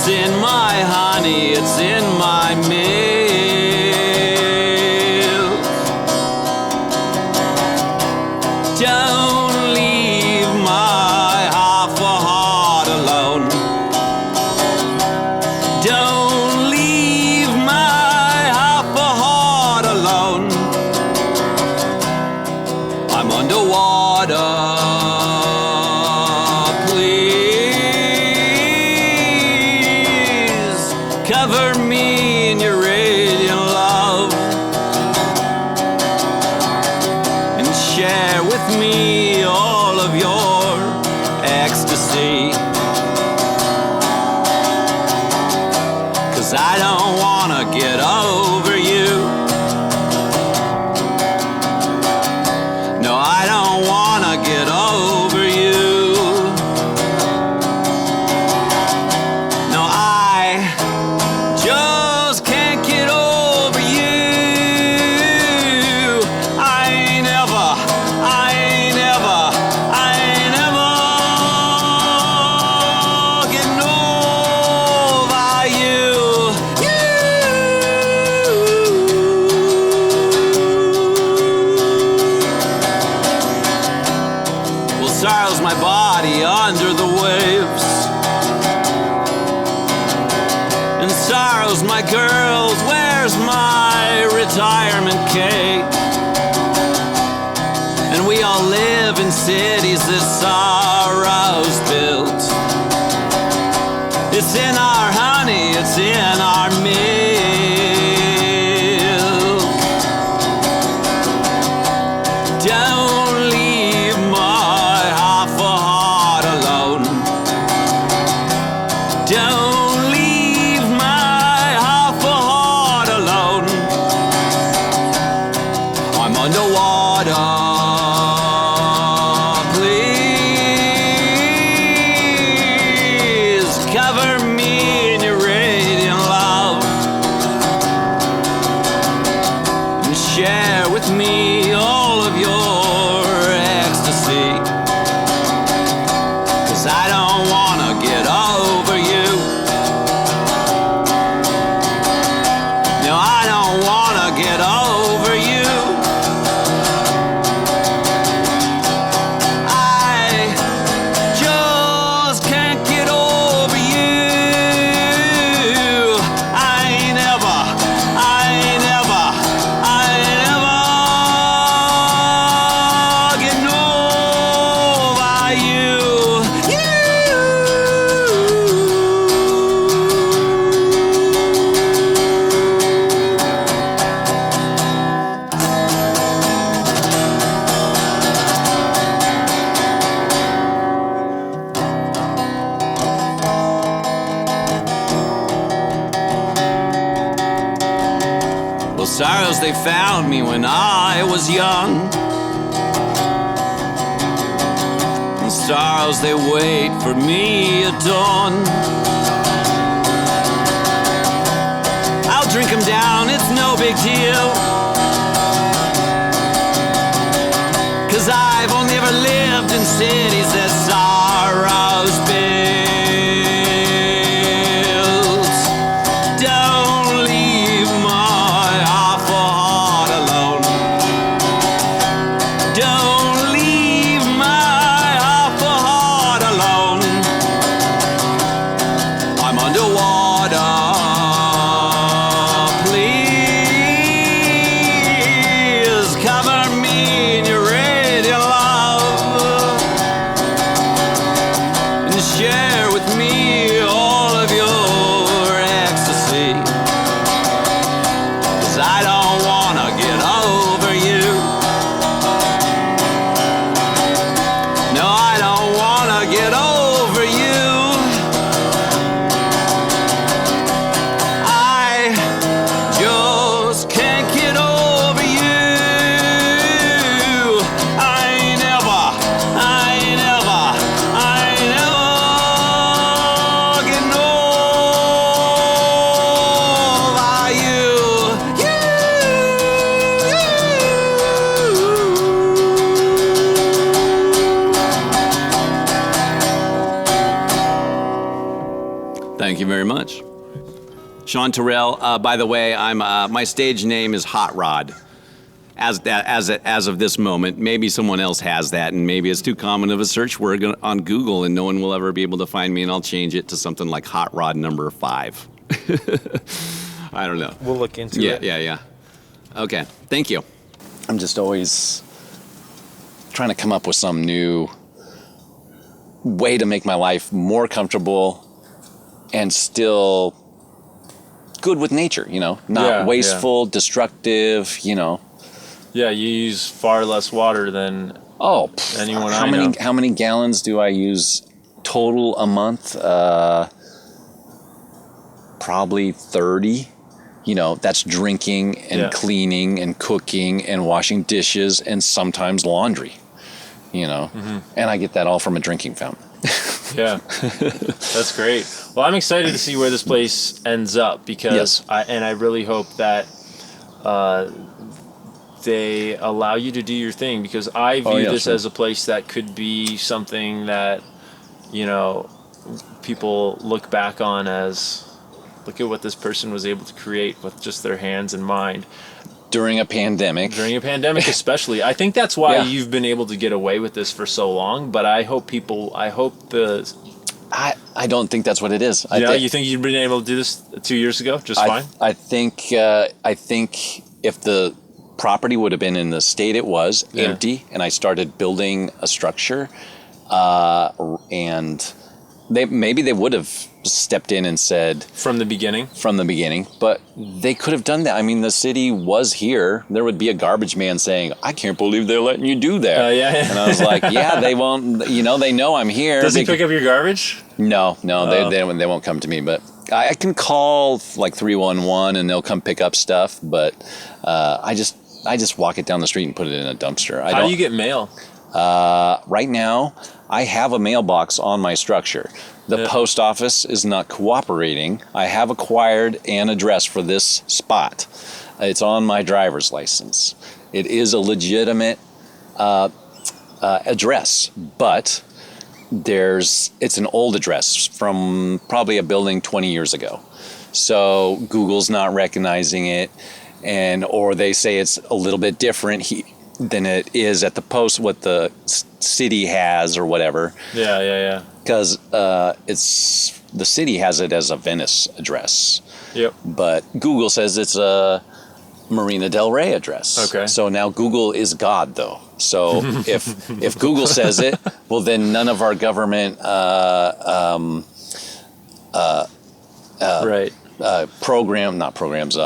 It's in my honey, it's in my milk. Don't leave my half a heart alone. Don't leave my half a heart alone. I'm underwater. Please cover me in your radiant love and share with me all of your ecstasy. 'Cause I don't wanna get over you. No, I don't wanna get over you. No, I just can't get over you. I ain't ever getting over you. Well, sorrow's my body under the waves, and sorrow's my girls. Where's my retirement cake? And we all live in cities that sorrow's built. It's in our honey, it's in our milk. Don't leave my half a heart alone. Don't leave my half a heart alone. I'm underwater. Please cover me in your radiant love and share with me all of your ecstasy. 'Cause I don't wanna get over you. No, I don't wanna get over you. I just can't get over you. I ain't ever getting over you. Well, sorrows, they found me when I was young. And sorrows, they wait for me at dawn. I'll drink them down, it's no big deal. 'Cause I've only ever lived in cities that sorrow's built. Don't leave my half a heart alone. Don't leave my half a heart alone. I'm underwater. Please cover me in your radiant love you very much. Sean Tyrrell. By the way, I'm my stage name is Hot Rod. As of this moment, maybe someone else has that, and maybe it's too common of a search word on Google, and no one will ever be able to find me, and I'll change it to something like Hot Rod number 5. I don't know. We'll look into it. Yeah. Okay, thank you. I'm just always trying to come up with some new way to make my life more comfortable and still good with nature, not wasteful, destructive, Yeah, you use far less water than anyone I know. How many gallons do I use total a month? Probably 30. That's drinking and cleaning and cooking and washing dishes and sometimes laundry. And I get that all from a drinking fountain. Yeah, that's great. Well, I'm excited to see where this place ends up because I really hope that they allow you to do your thing, because I view this as a place that could be something that, people look back on as, look at what this person was able to create with just their hands and mind. During a pandemic. Especially. I think that's why you've been able to get away with this for so long, but I don't think that's what it is. You think you've been able to do this 2 years ago just fine? I think if the property would have been in the state it was, empty, and I started building a structure, and they would have stepped in and said from the beginning, but they could have done that. I mean, the city was here. There would be a garbage man saying, "I can't believe they're letting you do that." And I was like, "Yeah, they won't. They know I'm here." Does he pick up your garbage? No, they won't come to me, but I can call like 311 and they'll come pick up stuff. But I just walk it down the street and put it in a dumpster. How do you get mail? Right now, I have a mailbox on my structure. The post office is not cooperating. I have acquired an address for this spot. It's on my driver's license. It is a legitimate address, but it's an old address from probably a building 20 years ago. So Google's not recognizing it, or they say it's a little bit different than it is at the post, what the city has or whatever. Yeah. Because the city has it as a Venice address. Yep. But Google says it's a Marina Del Rey address. Okay. So now Google is God, though. So if Google says it, well, then none of our government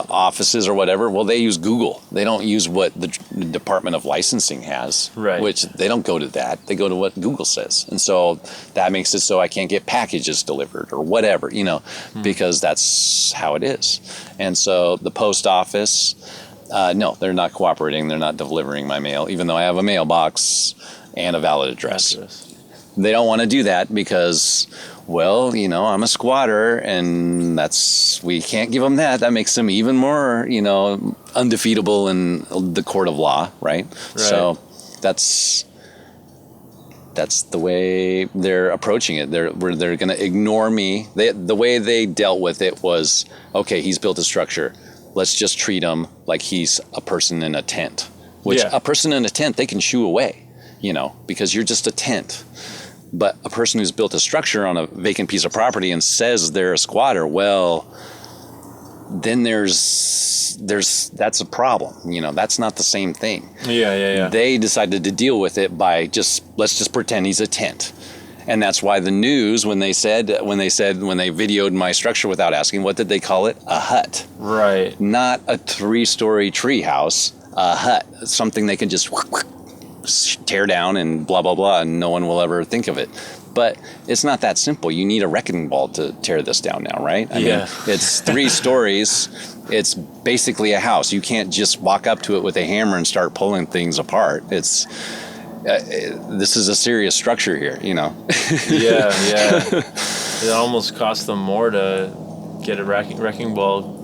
offices or whatever, well, they use Google. They don't use what the Department of Licensing has, which they don't go to that. They go to what Google says. And so that makes it so I can't get packages delivered or whatever, because that's how it is. And so the post office, no, they're not cooperating. They're not delivering my mail, even though I have a mailbox and a valid address. They don't want to do that because, well, I'm a squatter, and we can't give them that. That makes them even more, undefeatable in the court of law, right? So that's the way they're approaching it. They're going to ignore me. The way they dealt with it was, okay, he's built a structure. Let's just treat him like he's a person in a tent, which a person in a tent, they can shoo away, because you're just a tent. But a person who's built a structure on a vacant piece of property and says they're a squatter, well, then that's a problem. That's not the same thing. Yeah. They decided to deal with it by let's just pretend he's a tent. And that's why the news, when they videoed my structure without asking, what did they call it? A hut. Right. Not a 3-story treehouse, a hut. Something they can just tear down and blah, blah, blah, and no one will ever think of it. But it's not that simple. You need a wrecking ball to tear this down now, right? I mean, it's 3 stories. It's basically a house. You can't just walk up to it with a hammer and start pulling things apart. This is a serious structure here, Yeah. It almost costs them more to get a wrecking ball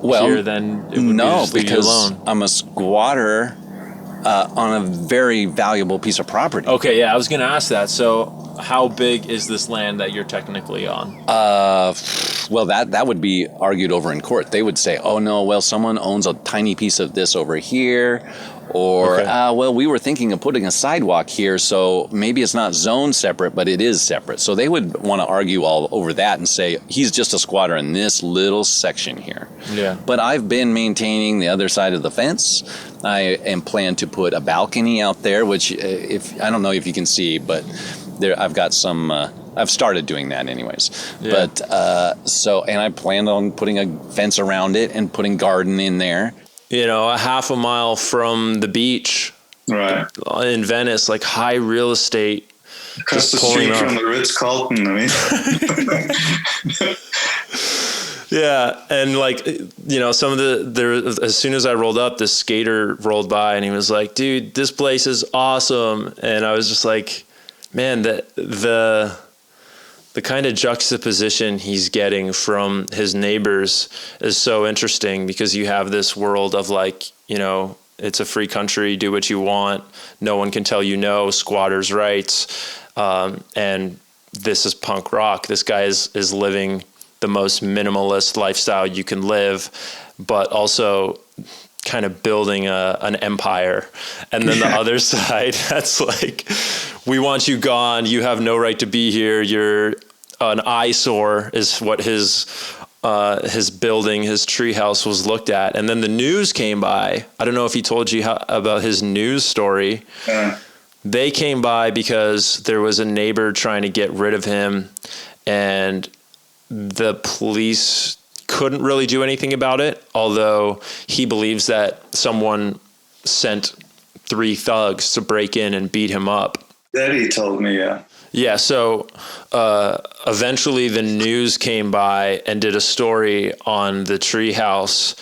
here than it would be just leave you alone. I'm a squatter on a very valuable piece of property. Okay, I was going to ask that. So how big is this land that you're technically on? Well, that would be argued over in court. They would say, oh, no, well, someone owns a tiny piece of this over here. Or, Okay. well, we were thinking of putting a sidewalk here, so maybe it's not zoned separate, but it is separate. So they would want to argue all over that and say, he's just a squatter in this little section here. Yeah. But I've been maintaining the other side of the fence. I am planning to put a balcony out there, which I don't know if you can see, but there I've got some... I've started doing that anyways. Yeah. But and I planned on putting a fence around it and putting garden in there. You know, a half a mile from the beach, Right. in Venice, like high real estate. Across the just pulling street up. from the Ritz-Carlton, I mean. Yeah, and like, you know, as soon as I rolled up, this skater rolled by and he was like, dude, this place is awesome. And I was just like, man, the kind of juxtaposition he's getting from his neighbors is so interesting, because you have this world of like, you know, it's a free country, do what you want, no one can tell you no, squatters' rights, and this is punk rock. This guy is living the most minimalist lifestyle you can live, but also kind of building an empire. And then the other side, that's like, we want you gone, you have no right to be here, you're an eyesore, is what his building, his treehouse was looked at. And then the news came by. I don't know if he told you about his news story. They came by because there was a neighbor trying to get rid of him, and the police couldn't really do anything about it, although he believes that someone sent 3 thugs to break in and beat him up. That he told me, yeah. Yeah, so eventually the news came by and did a story on the treehouse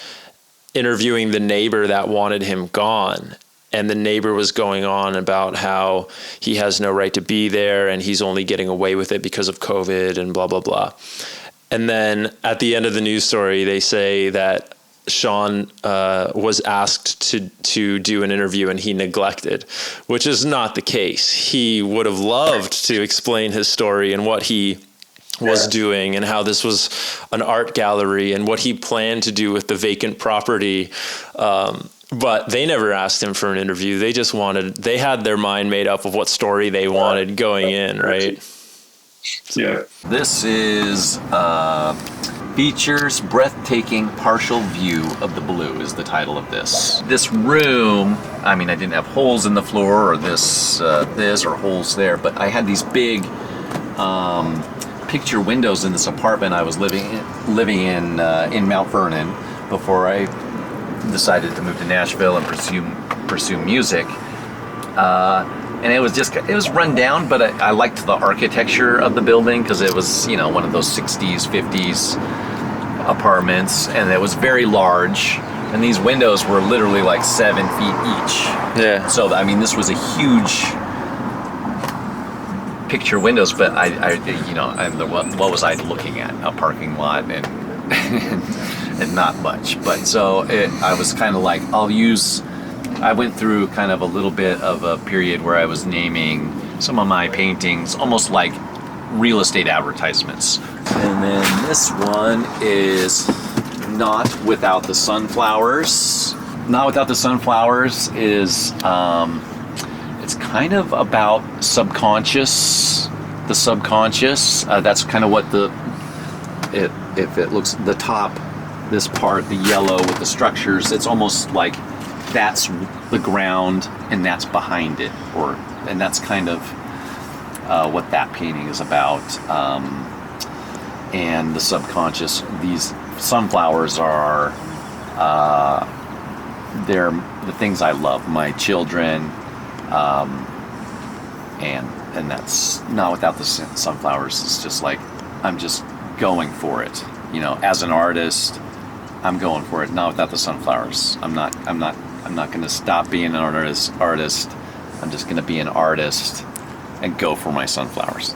interviewing the neighbor that wanted him gone. And the neighbor was going on about how he has no right to be there and he's only getting away with it because of COVID and blah, blah, blah. And then at the end of the news story, they say that Sean was asked to do an interview and he neglected, which is not the case. He would have loved to explain his story and what he was doing and how this was an art gallery and what he planned to do with the vacant property. But they never asked him for an interview. They had their mind made up of what story they wanted going in, right? Yeah. This is features breathtaking partial view of the blue is the title of this. This room, I mean, I didn't have holes in the floor or this or holes there, but I had these big picture windows in this apartment I was living in Mount Vernon before I decided to move to Nashville and pursue music. And it was run down, but I liked the architecture of the building because it was, you know, one of those 60s, 50s apartments, and it was very large. And these windows were literally like 7 feet each. Yeah. So, I mean, this was a huge picture windows, but what was I looking at? A parking lot and and not much. But so I was kind of like, I went through kind of a little bit of a period where I was naming some of my paintings almost like real estate advertisements. And then this one is Not Without the Sunflowers. Not Without the Sunflowers is, it's kind of about the subconscious. That's kind of what if it looks, the top, this part, the yellow with the structures, it's almost like that's the ground and that's behind it, and that's kind of what that painting is about. And the subconscious, these sunflowers are they're the things I love, my children, and that's Not Without the Sunflowers. It's just like I'm just going for it, you know, as an artist. I'm going for it. Not Without the Sunflowers. I'm not going to stop being an artist. I'm just going to be an artist and go for my sunflowers.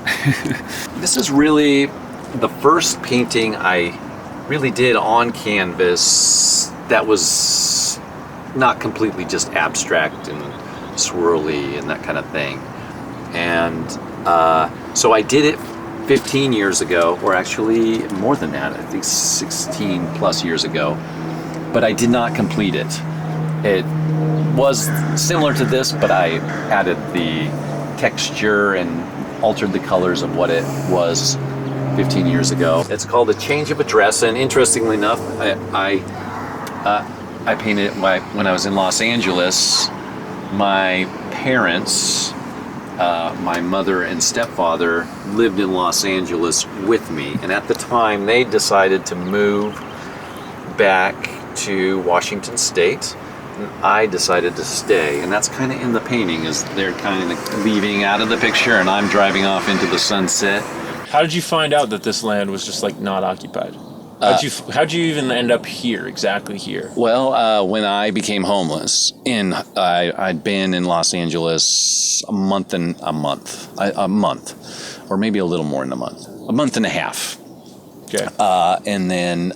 This is really the first painting I really did on canvas that was not completely just abstract and swirly and that kind of thing. And So I did it 15 years ago, or actually more than that, I think 16 plus years ago, but I did not complete it. It was similar to this, but I added the texture and altered the colors of what it was 15 years ago. It's called A Change of Address, and interestingly enough, I painted it when I was in Los Angeles. My parents, my mother and stepfather, lived in Los Angeles with me, and at the time they decided to move back to Washington State. I decided to stay, and that's kind of in the painting, is they're kind of leaving out of the picture and I'm driving off into the sunset. How did you find out that this land was just like not occupied? How'd you even end up here, exactly here? Well, when I became homeless, I'd been in Los Angeles a month, or maybe a little more than a month and a half. Okay. And then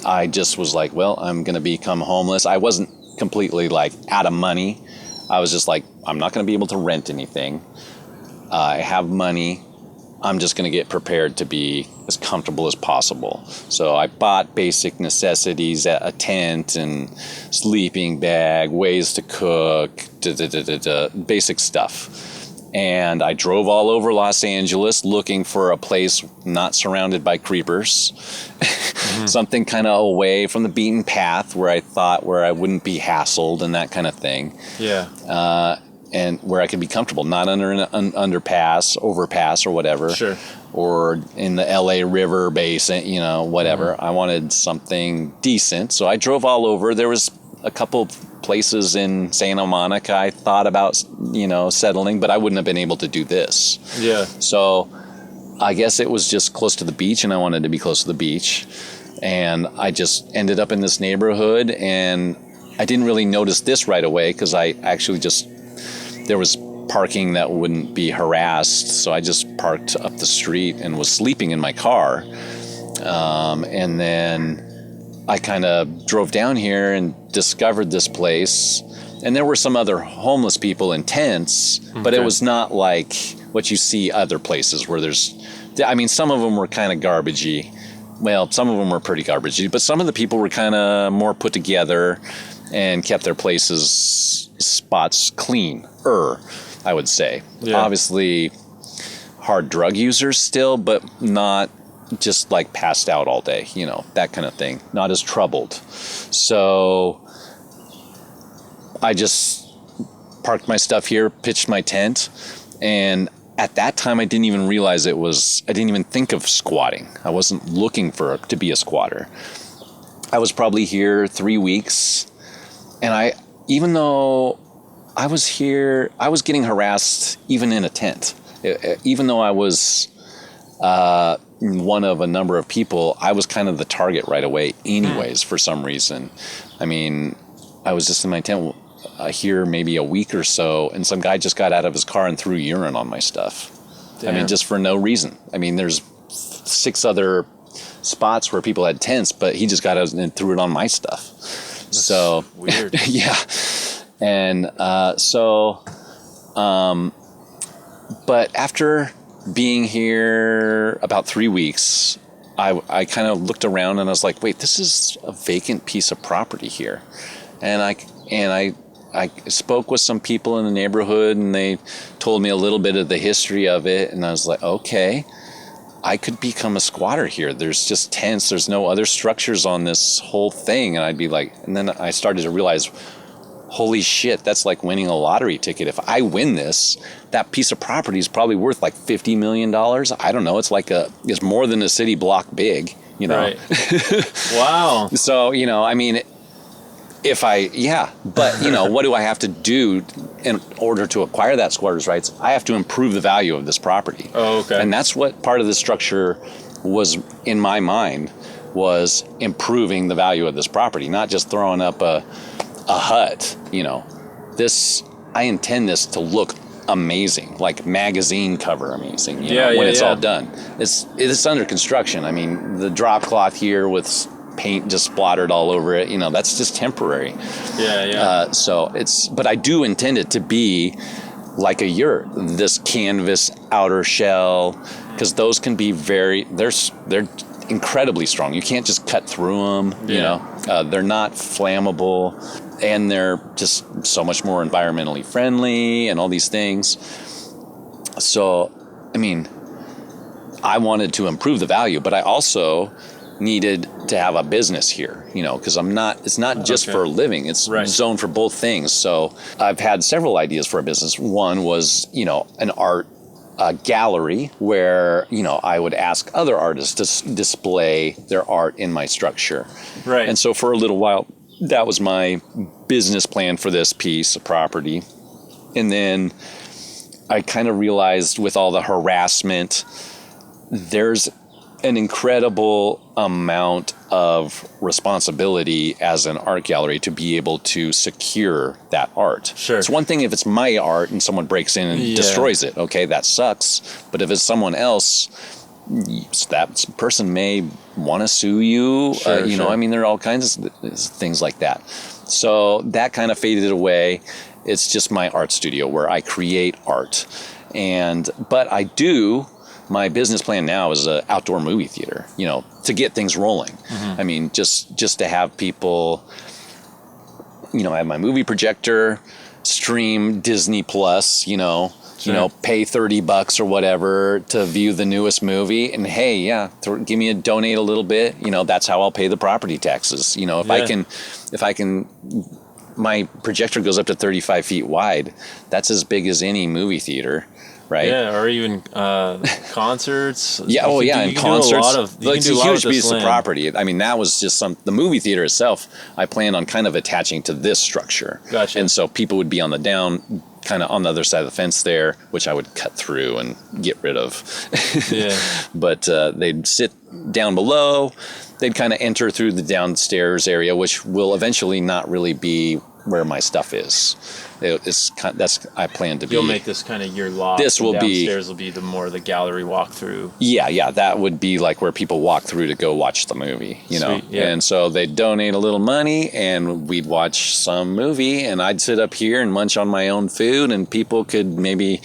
I just was like, well, I'm going to become homeless. I wasn't completely like out of money. I was just like, I'm not going to be able to rent anything. I have money. I'm just going to get prepared to be as comfortable as possible. So I bought basic necessities, a tent and sleeping bag, ways to cook, basic stuff. And I drove all over Los Angeles looking for a place not surrounded by creepers, something kind of away from the beaten path where I wouldn't be hassled and that kind of thing. Yeah. And where I could be comfortable, not under an underpass, overpass, or whatever. Sure. Or in the LA River basin, whatever. I wanted something decent. So I drove all over. There was a couple places in Santa Monica I thought about, settling, but I wouldn't have been able to do this. Yeah. So I guess it was just close to the beach, and I wanted to be close to the beach. And I just ended up in this neighborhood, and I didn't really notice this right away because I actually there was parking that wouldn't be harassed, so I just parked up the street and was sleeping in my car. And then I kind of drove down here and discovered this place. And there were some other homeless people in tents, but it was not like what you see other places where some of them were kind of garbagey. Well, some of them were pretty garbagey, but some of the people were kind of more put together and kept their spots clean, I would say. Yeah. Obviously, hard drug users still, but not just like passed out all day, that kind of thing. Not as troubled. So I just parked my stuff here, pitched my tent, and at that time I didn't even realize I didn't even think of squatting. I wasn't looking to be a squatter. I was probably here 3 weeks, and even though I was here, I was getting harassed even in a tent. Even though I was one of a number of people, I was kind of the target right away anyways for some reason. I mean, I was just in my tent here maybe a week or so, and some guy just got out of his car and threw urine on my stuff. Damn. I mean, just for no reason. I mean, there's 6 other spots where people had tents, but he just got out and threw it on my stuff. That's so weird. Yeah. And but after being here about 3 weeks, I kind of looked around and I was like, wait, this is a vacant piece of property here. And I spoke with some people in the neighborhood, and they told me a little bit of the history of it. And I was like, okay, I could become a squatter here. There's just tents. There's no other structures on this whole thing. And I'd be like, and then I started to realize, holy shit, that's like winning a lottery ticket. If I win this, that piece of property is probably worth like $50 million. I don't know. It's more than a city block big, Right. Wow. So, I mean, but what do I have to do in order to acquire that squatter's rights? I have to improve the value of this property. Oh, okay. And that's what part of the structure was in my mind, was improving the value of this property, not just throwing up a hut. I intend this to look amazing, like magazine cover amazing, when it's all done. It's under construction. I mean, the drop cloth here with paint just splattered all over it, that's just temporary. Yeah. But I do intend it to be like a yurt, this canvas outer shell, because those can be they're incredibly strong. You can't just cut through them. You know, they're not flammable, and they're just so much more environmentally friendly and all these things. So, I mean, I wanted to improve the value, but I also needed to have a business here, you know, because it's not just for a living, it's zoned for both things. So I've had several ideas for a business. One was, you know, an art gallery where, you know, I would ask other artists to display their art in my structure. Right. And so for a little while, that was my business plan for this piece of property. And then I kind of realized with all the harassment, there's an incredible amount of responsibility as an art gallery to be able to secure that art. Sure. It's one thing if it's my art and someone breaks in and destroys it. Okay, that sucks. But if it's someone else, that person may want to sue you. You know, I mean, there are all kinds of things like that. So that kind of faded away. It's just my art studio where I create art. But I do... My business plan now is an outdoor movie theater, you know, to get things rolling. Mm-hmm. I mean, just to have people, you know, I have my movie projector, stream Disney Plus, you know, pay $30 or whatever to view the newest movie. And hey, give me donate a little bit. You know, that's how I'll pay the property taxes. You know, if I can, my projector goes up to 35 feet wide. That's as big as any movie theater. Right. Yeah, or even concerts. Yeah, and concerts. It's a huge piece of property. I mean, that was just the movie theater itself, I planned on kind of attaching to this structure. Gotcha. And so people would be on the other side of the fence there, which I would cut through and get rid of. Yeah. But they'd sit down below. They'd kind of enter through the downstairs area, which will eventually not really be where my stuff is. I plan to be. You'll make this kind of your loft. This will downstairs will be the gallery walkthrough. Yeah, that would be like where people walk through to go watch the movie, you know. Yeah. And so they'd donate a little money, and we'd watch some movie, and I'd sit up here and munch on my own food, and people could maybe,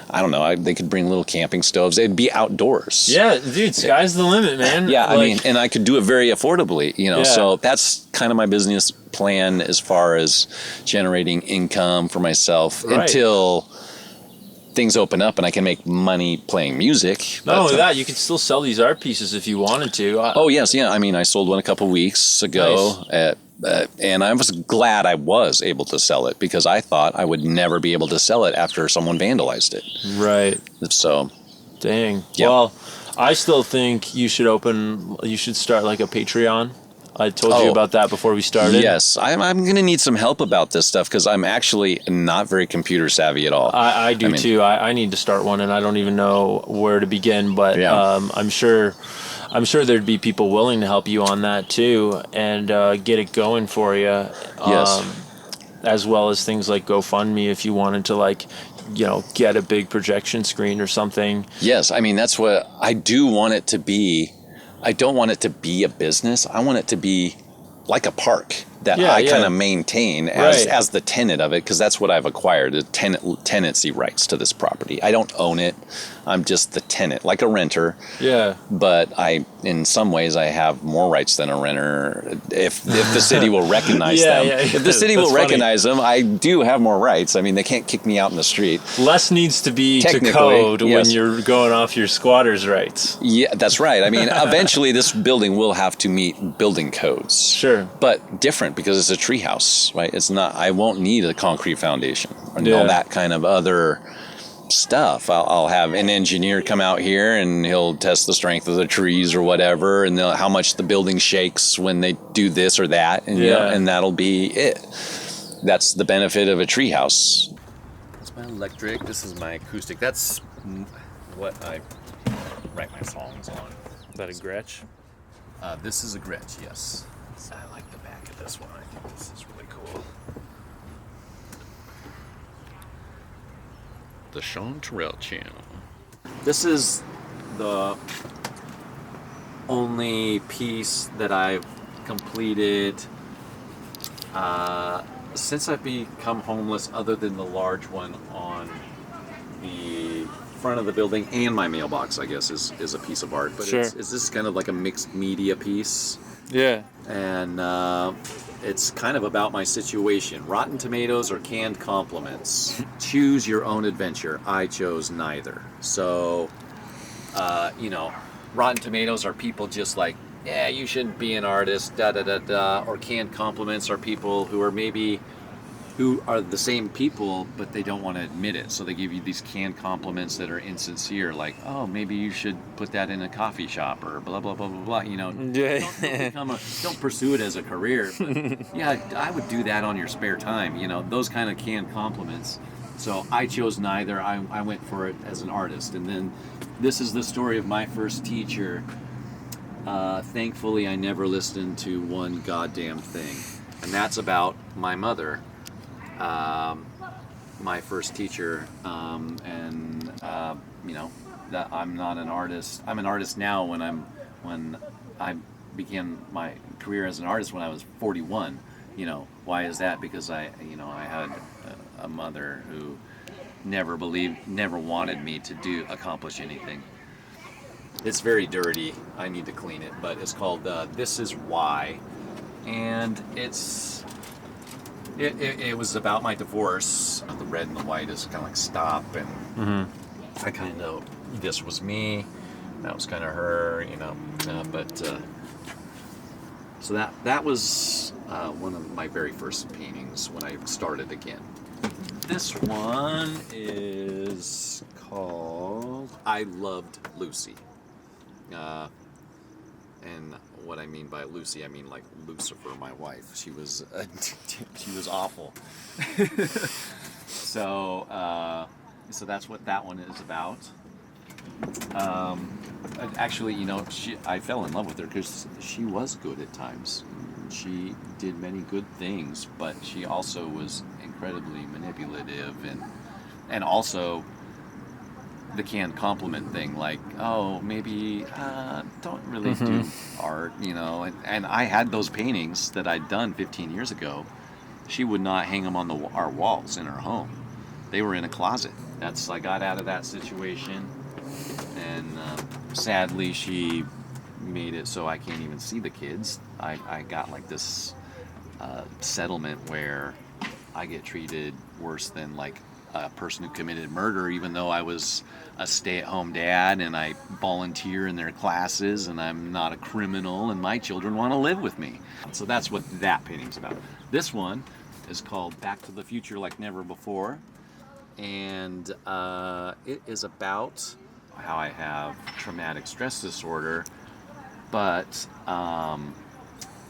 I don't know, they could bring little camping stoves. They'd be outdoors. Yeah, dude, sky's the limit, man. Yeah, I mean, and I could do it very affordably, you know. Yeah. So that's kind of my business plan as far as generating income for myself until things open up and I can make money playing music. Not only that, you could still sell these art pieces if you wanted to. I mean, I sold one a couple weeks ago and I was glad I was able to sell it because I thought I would never be able to sell it after someone vandalized it. Right. So. Dang. Yep. Well, I still think you should start like a Patreon. I told you about that before we started. Yes, I'm going to need some help about this stuff because I'm actually not very computer savvy at all. I do too. I need to start one, and I don't even know where to begin. But I'm sure there'd be people willing to help you on that too, and get it going for you. Yes. As well as things like GoFundMe if you wanted to get a big projection screen or something. Yes, I mean that's what I do want it to be. I don't want it to be a business. I want it to be like a park that I kind of maintain as the tenant of it because that's what I've acquired, the tenancy rights to this property. I don't own it. I'm just the tenant, like a renter. Yeah. But in some ways, I have more rights than a renter if the city will recognize them. Yeah. If the city will recognize them, I do have more rights. I mean, they can't kick me out in the street. Less needs to be to code when you're going off your squatter's rights. Yeah, that's right. I mean, eventually this building will have to meet building codes. Sure. But different because it's a treehouse, right? It's not. I won't need a concrete foundation and all that kind of other stuff. I'll have an engineer come out here and he'll test the strength of the trees or whatever, and how much the building shakes when they do this or that, and and that'll be it. That's the benefit of a treehouse. That's my electric. This is my acoustic. That's what I write my songs on. Is that a Gretsch? This is a Gretsch, yes. I like the back of this one. I think this is really cool. The Sean Tyrrell channel. This is the only piece that I've completed since I've become homeless, other than the large one on the front of the building and my mailbox, I guess, is a piece of art. But Sure. it's this kind of like a mixed media piece. Yeah. And it's kind of about my situation. Rotten tomatoes or canned compliments. Choose your own adventure. I chose neither. So, Rotten tomatoes are people just like, yeah, you shouldn't be an artist, da-da-da-da. Or canned compliments are people who are the same people, but they don't want to admit it. So they give you these canned compliments that are insincere, like, oh, maybe you should put that in a coffee shop, or blah, blah, blah, blah, blah. Don't pursue it as a career. But yeah, I would do that on your spare time, those kind of canned compliments. So I chose neither. I went for it as an artist. And then this is the story of my first teacher. Thankfully, I never listened to one goddamn thing. And that's about my mother. My first teacher, that I'm not an artist. I'm an artist now. When I began my career as an artist when I was 41. Why is that? Because I had a mother who never wanted me to accomplish anything. It's very dirty. I need to clean it, but it's called This Is Why, and It was about my divorce. The red and the white is kind of like stop, and I kind of know this was me, that was kind of her, so that was one of my very first paintings when I started again. This one is called I Loved Lucy. And what I mean by Lucy, I mean like Lucifer, my wife. She was awful. So that's what that one is about. Actually, I fell in love with her because she was good at times. She did many good things, but she also was incredibly manipulative and also the canned compliment thing, like, oh, maybe don't really do art, and I had those paintings that I'd done 15 years ago. She would not hang them on our walls in her home. They were in a closet. I got out of that situation, and sadly she made it so I can't even see the kids. I got like this settlement where I get treated worse than like a person who committed murder, even though I was a stay-at-home dad and I volunteer in their classes and I'm not a criminal and my children want to live with me. So that's what that painting's about. This one is called Back to the Future Like Never Before, and it is about how I have traumatic stress disorder, but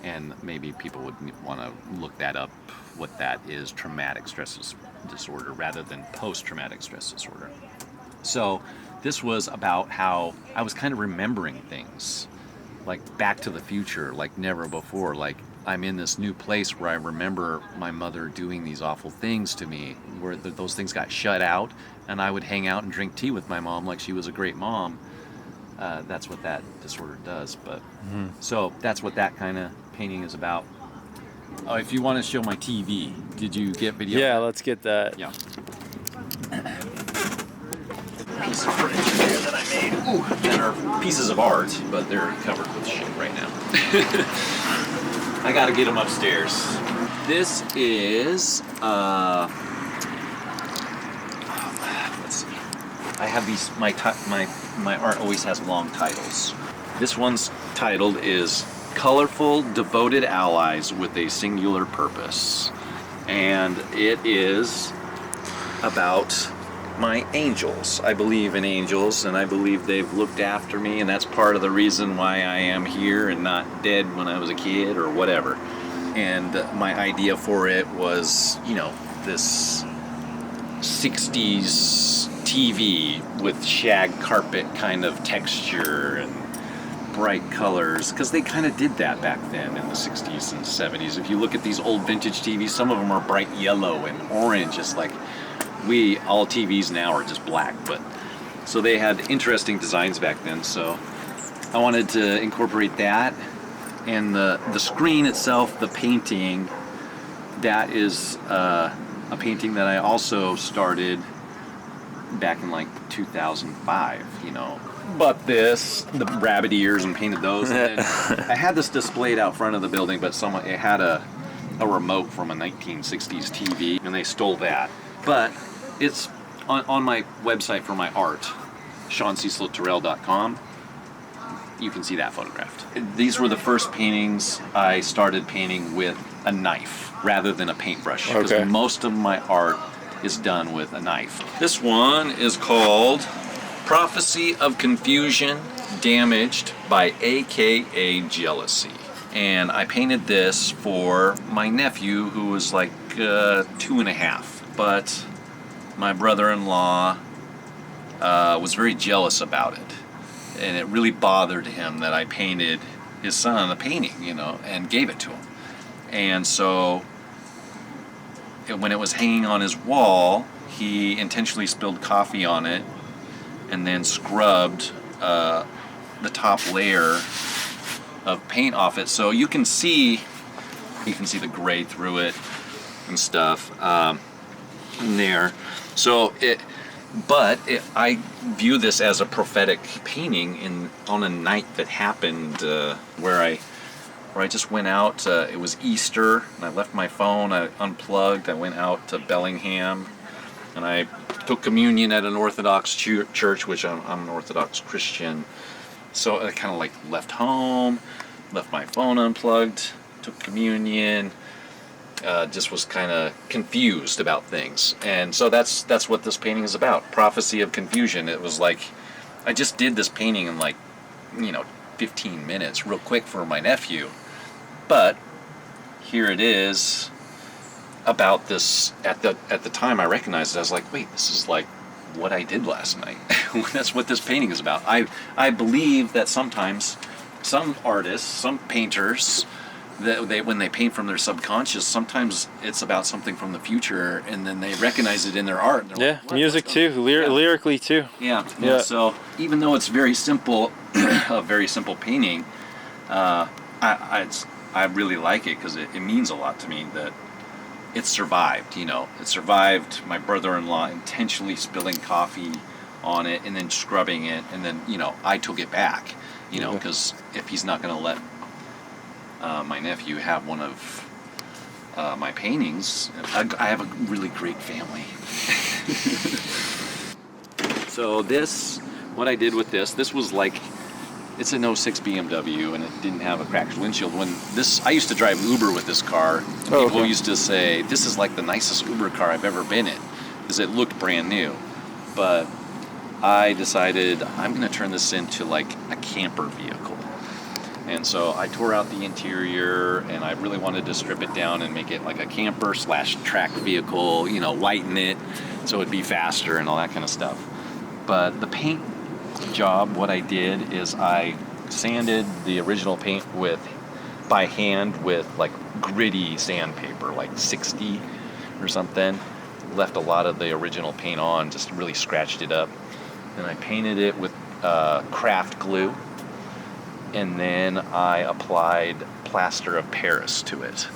and maybe people would want to look that up, what that is, traumatic stress disorder rather than post-traumatic stress disorder. So this was about how I was kind of remembering things like Back to the Future like never before. Like I'm in this new place where I remember my mother doing these awful things to me, where those things got shut out, and I would hang out and drink tea with my mom like she was a great mom. That's what that disorder does. But so that's what that kind of painting is about. Oh, if you want to show my TV, did you get video? Yeah, let's get that. Yeah. Piece of furniture here that I made. Ooh, that are pieces of art, but they're covered with shit right now. I gotta get them upstairs. This is, let's see. I have these, my art always has long titles. This one's titled is Colorful Devoted Allies with a Singular Purpose. And it is about my angels. I believe in angels, and I believe they've looked after me, and that's part of the reason why I am here and not dead when I was a kid or whatever. And my idea for it was, this 60s TV with shag carpet kind of texture and bright colors, because they kind of did that back then in the 60s and 70s. If you look at these old vintage TVs, some of them are bright yellow and orange, just like all TVs now are just black. But so they had interesting designs back then, so I wanted to incorporate that. And the screen itself, the painting, that is a painting that I also started back in like 2005, But the rabbit ears and painted those. And then I had this displayed out front of the building, but it had a remote from a 1960s TV, and they stole that. But it's on my website for my art, SeanCecilTyrrell.com. You can see that photographed. These were the first paintings I started painting with a knife rather than a paintbrush. Because most of my art is done with a knife. This one is called Prophecy of Confusion Damaged by AKA Jealousy. And I painted this for my nephew, who was like 2.5. But my brother-in-law was very jealous about it. And it really bothered him that I painted his son a painting, and gave it to him. And so when it was hanging on his wall, he intentionally spilled coffee on it and then scrubbed the top layer of paint off it. So you can see the gray through it and stuff in there. So I view this as a prophetic painting on a night that happened where I just went out. It was Easter, and I left my phone. I unplugged. I went out to Bellingham, and I took communion at an Orthodox church, which I'm an Orthodox Christian. So I kind of like left home, left my phone unplugged, took communion. Just was kind of confused about things. And so that's what this painting is about, Prophecy of Confusion. It was like, I just did this painting in 15 minutes, real quick for my nephew. But here it is about this. At the time I recognized it, I was like, wait, this is like what I did last night. That's what this painting is about. I believe that sometimes some artists, some painters, that when they paint from their subconscious, sometimes it's about something from the future, and then they recognize it in their art. Yeah, like, music too, lyrically too. Yeah. So even though it's very simple, a very simple painting, I really like it because it means a lot to me that it survived. It survived my brother-in-law intentionally spilling coffee on it and then scrubbing it, and then I took it back. Because if he's not going to let my nephew have one of my paintings, I have a really great family. So what I did with this was like, it's an 06 BMW, and it didn't have a cracked windshield. I used to drive Uber with this car, and people used to say, this is like the nicest Uber car I've ever been in, because it looked brand new. But I decided I'm going to turn this into like a camper vehicle. And so I tore out the interior, and I really wanted to strip it down and make it like a camper / track vehicle, lighten it so it'd be faster and all that kind of stuff. But the paint job, what I did is I sanded the original paint by hand with like gritty sandpaper, like 60 or something. Left a lot of the original paint on, just really scratched it up. And I painted it with craft glue. And then I applied plaster of Paris to it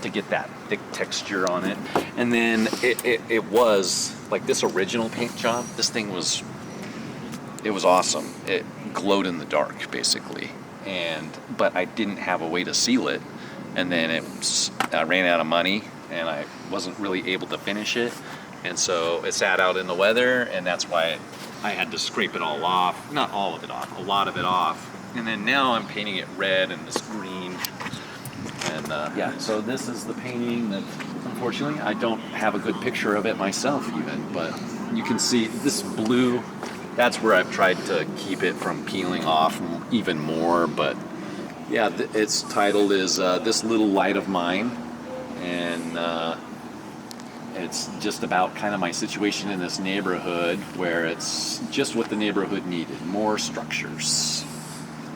to get that thick texture on it. And then it was like this original paint job. This thing was awesome. It glowed in the dark, basically. But I didn't have a way to seal it. And then I ran out of money, and I wasn't really able to finish it. And so it sat out in the weather, and that's why I had to scrape it all off. Not all of it off, a lot of it off. And then now I'm painting it red and this green. And so this is the painting that, unfortunately, I don't have a good picture of it myself even, but you can see this blue, that's where I've tried to keep it from peeling off even more. But yeah, its title is This Little Light of Mine. And it's just about kind of my situation in this neighborhood, where it's just what the neighborhood needed, more structures.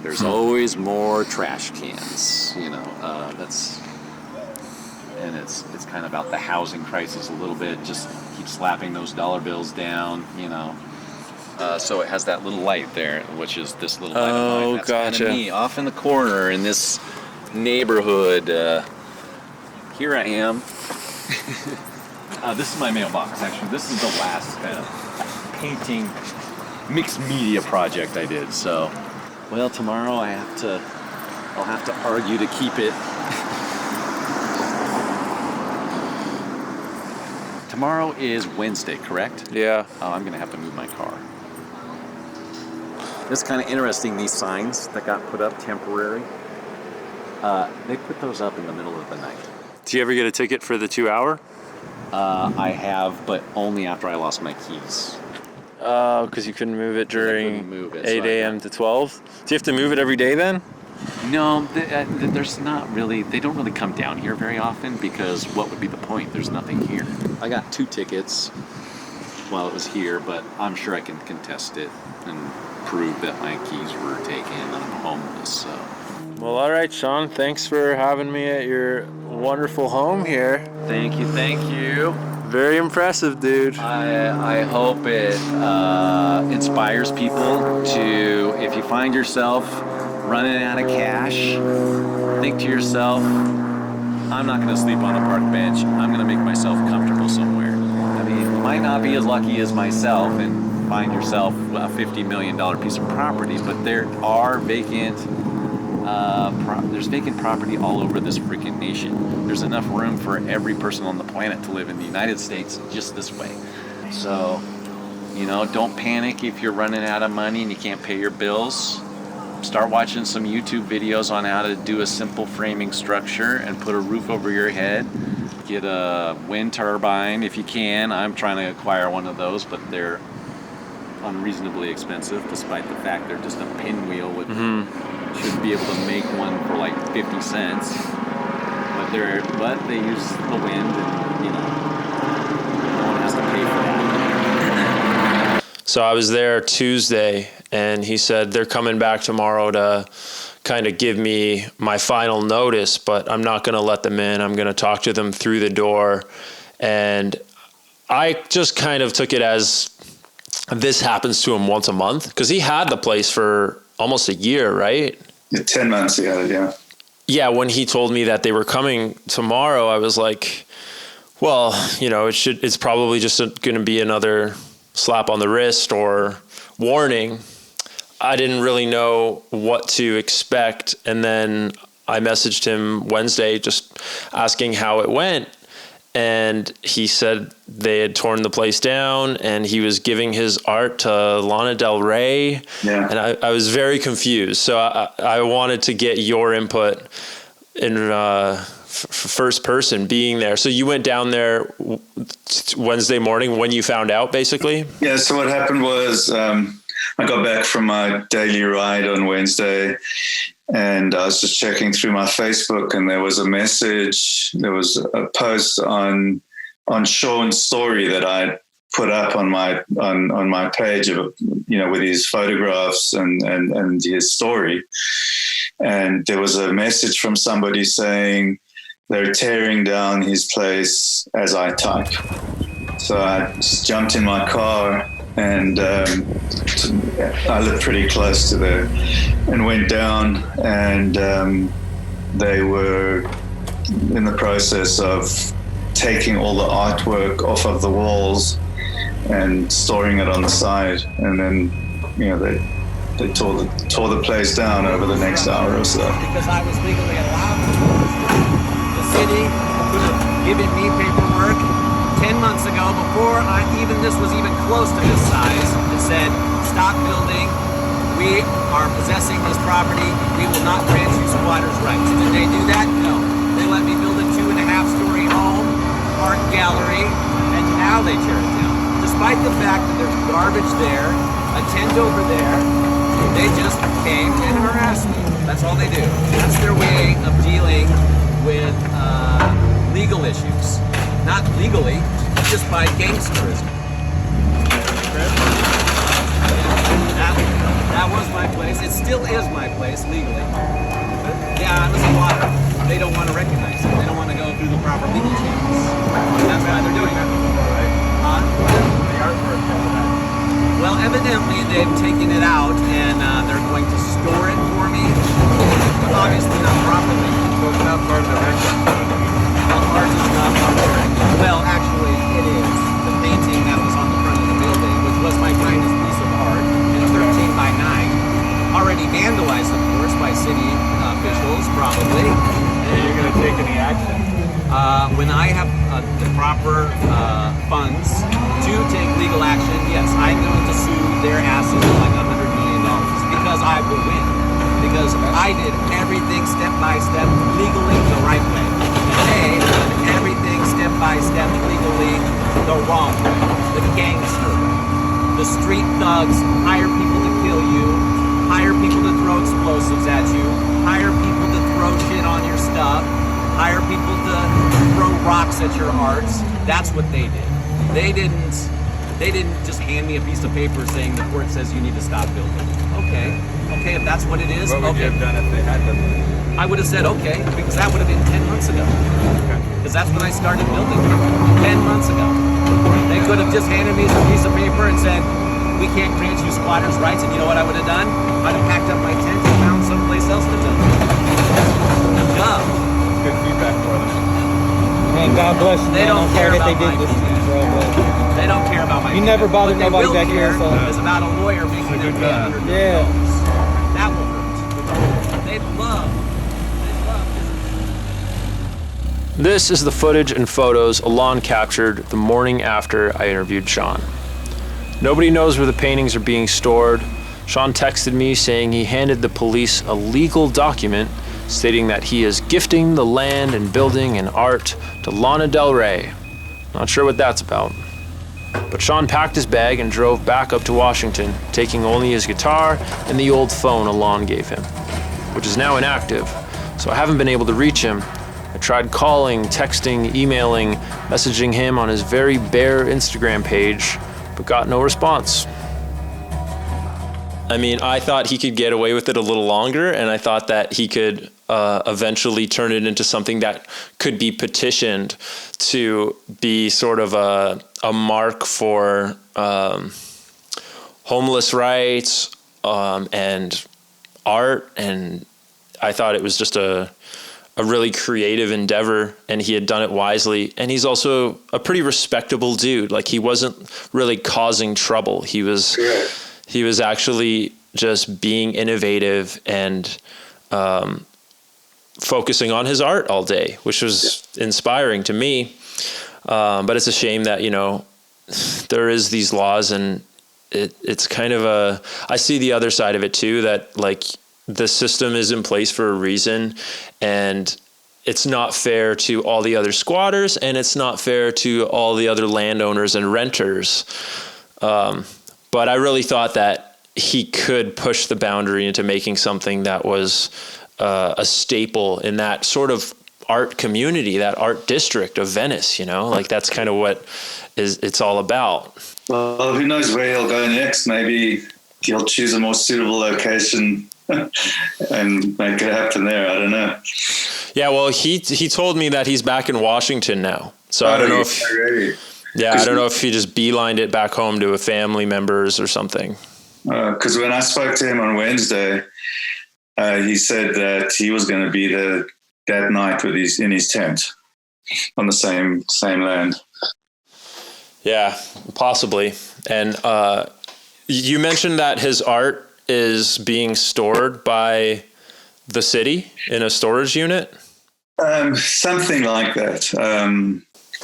There's always more trash cans, and it's kind of about the housing crisis a little bit. Just keep slapping those dollar bills down, So it has that little light there, which is this little light of mine. That's gotcha. Kind of me off in the corner in this neighborhood. Here I am. This is my mailbox, actually. This is the last kind of painting mixed media project I did. So, well, tomorrow I'll have to argue to keep it. Tomorrow is Wednesday, correct? Yeah. Oh, I'm gonna have to move my car. It's kind of interesting, these signs that got put up temporary. They put those up in the middle of the night. Do you ever get a ticket for the 2 hour? I have, but only after I lost my keys. Oh, because you couldn't move it during move it, 8 a.m. to 12? Do you have to move it every day then? No, there's not really, they don't really come down here very often because what would be the point? There's nothing here. I got 2 tickets while it was here, but I'm sure I can contest it and prove that my keys were taken and I'm homeless, so. Well, all right, Sean. Thanks for having me at your wonderful home here. Thank you. Very impressive, dude. I hope it inspires people to, if you find yourself running out of cash, think to yourself, I'm not going to sleep on a park bench. I'm going to make myself comfortable somewhere. I mean, you might not be as lucky as myself and find yourself a $50 million piece of property, but there are there's vacant property all over this freaking nation. There's enough room for every person on the planet to live in the United States just this way. So, don't panic if you're running out of money and you can't pay your bills. Start watching some YouTube videos on how to do a simple framing structure and put a roof over your head. Get a wind turbine if you can. I'm trying to acquire one of those, but they're unreasonably expensive despite the fact they're just a pinwheel with should be able to make one for like 50 cents. But they use the wind and no one has to pay for that. So I was there Tuesday, and he said they're coming back tomorrow to kind of give me my final notice, but I'm not going to let them in. I'm going to talk to them through the door. And I just kind of took it as this happens to him once a month, because he had the place for almost a year, right? 10 months ago, yeah. Yeah, when he told me that they were coming tomorrow, I was like, well, it's probably just going to be another slap on the wrist or warning. I didn't really know what to expect. And then I messaged him Wednesday just asking how it went. And he said they had torn the place down and he was giving his art to Lana Del Rey. Yeah. And I was very confused. So I wanted to get your input in first person being there. So you went down there Wednesday morning when you found out, basically? Yeah, so what happened was I got back from my daily ride on Wednesday, and I was just checking through my Facebook, and there was a message. There was a post on Sean's story that I put up on my page of, with his photographs and his story. And there was a message from somebody saying they're tearing down his place as I type. So I just jumped in my car, and I lived pretty close to there, and went down, and they were in the process of taking all the artwork off of the walls and storing it on the side. And then, they tore the place down over the next hour or so. Because I was legally allowed to. The city could have given me paperwork 10 months ago, before this was even close to this size, that said, stop building, we are possessing this property, we will not grant you squatters' rights. Did they do that? No. They let me build a 2.5-story home, art gallery, and now they tear it down. Despite the fact that there's garbage there, a tent over there, they just came and harassed me. That's all they do. That's their way of dealing with legal issues. Not legally, just by gangsterism. That was my place. It still is my place legally. Yeah, listen, water. They don't want to recognize it. They don't want to go through the proper legal channels. That's why they're doing that. The artwork. Well, evidently they've taken it out and they're going to store it for me. But obviously not properly. So it's not part of the record. Ours is not part of the record. Well, actually, it is. The painting that was on the front of the building, which was my I have the proper funds to take legal action, yes, I'm going to sue their asses for like $100 million because I will win. Because I did everything step by step legally the right way. They did everything step by step legally the wrong way. The gangster way. The street thugs hire people to kill you, hire people to throw explosives at you, hire people to throw shit on your stuff, hire people to throw rocks at your arts. That's what they did. They didn't just hand me a piece of paper saying the court says you need to stop building. Okay, if that's what it is, What would you have done if they had done that? I would have said okay, because that would have been 10 months ago. Because that's when I started building. 10 months ago. They could have just handed me a piece of paper and said, we can't grant you squatters' rights, and you know what I would have done? I'd have packed up my tent and found someplace else to build. Duh. It's good feedback for them. Man, God bless you. They man. don't I'm care sorry that about they did my this to you, bro. But They don't care about my you never bothered What they nobody will back here, care so. is about a lawyer making them pay $100 million. Yeah. That will hurt. They love. This is the footage and photos Alon captured the morning after I interviewed Sean. Nobody knows where the paintings are being stored. Sean texted me saying he handed the police a legal document stating that he is gifting the land and building and art to Lana Del Rey. Not sure what that's about. But Sean packed his bag and drove back up to Washington, taking only his guitar and the old phone Alon gave him, which is now inactive, so I haven't been able to reach him. I tried calling, texting, emailing, messaging him on his very bare Instagram page, but got no response. I mean, I thought he could get away with it a little longer, and I thought that he could eventually turn it into something that could be petitioned to be sort of a mark for homeless rights and art, and I thought it was just a really creative endeavor, and he had done it wisely. And he's also a pretty respectable dude. Like, he wasn't really causing trouble. He was actually just being innovative and focusing on his art all day, which was inspiring to me. But it's a shame that, you know, there is these laws, and it's kind of I see the other side of it too, that like the system is in place for a reason, and it's not fair to all the other squatters, and it's not fair to all the other landowners and renters. But I really thought that he could push the boundary into making something that was a staple in that sort of art community, that art district of Venice, you know, like that's kind of what it's all about. Well, who knows where he'll go next? Maybe he'll choose a more suitable location and make it happen there. I don't know. Yeah, well, he told me that he's back in Washington now. So I don't know if I don't know if he just beelined it back home to a family members or something. Because when I spoke to him on Wednesday, he said that he was going to be there that night in his tent on the same land. Yeah, possibly. And you mentioned that his art is being stored by the city in a storage unit? Something like that.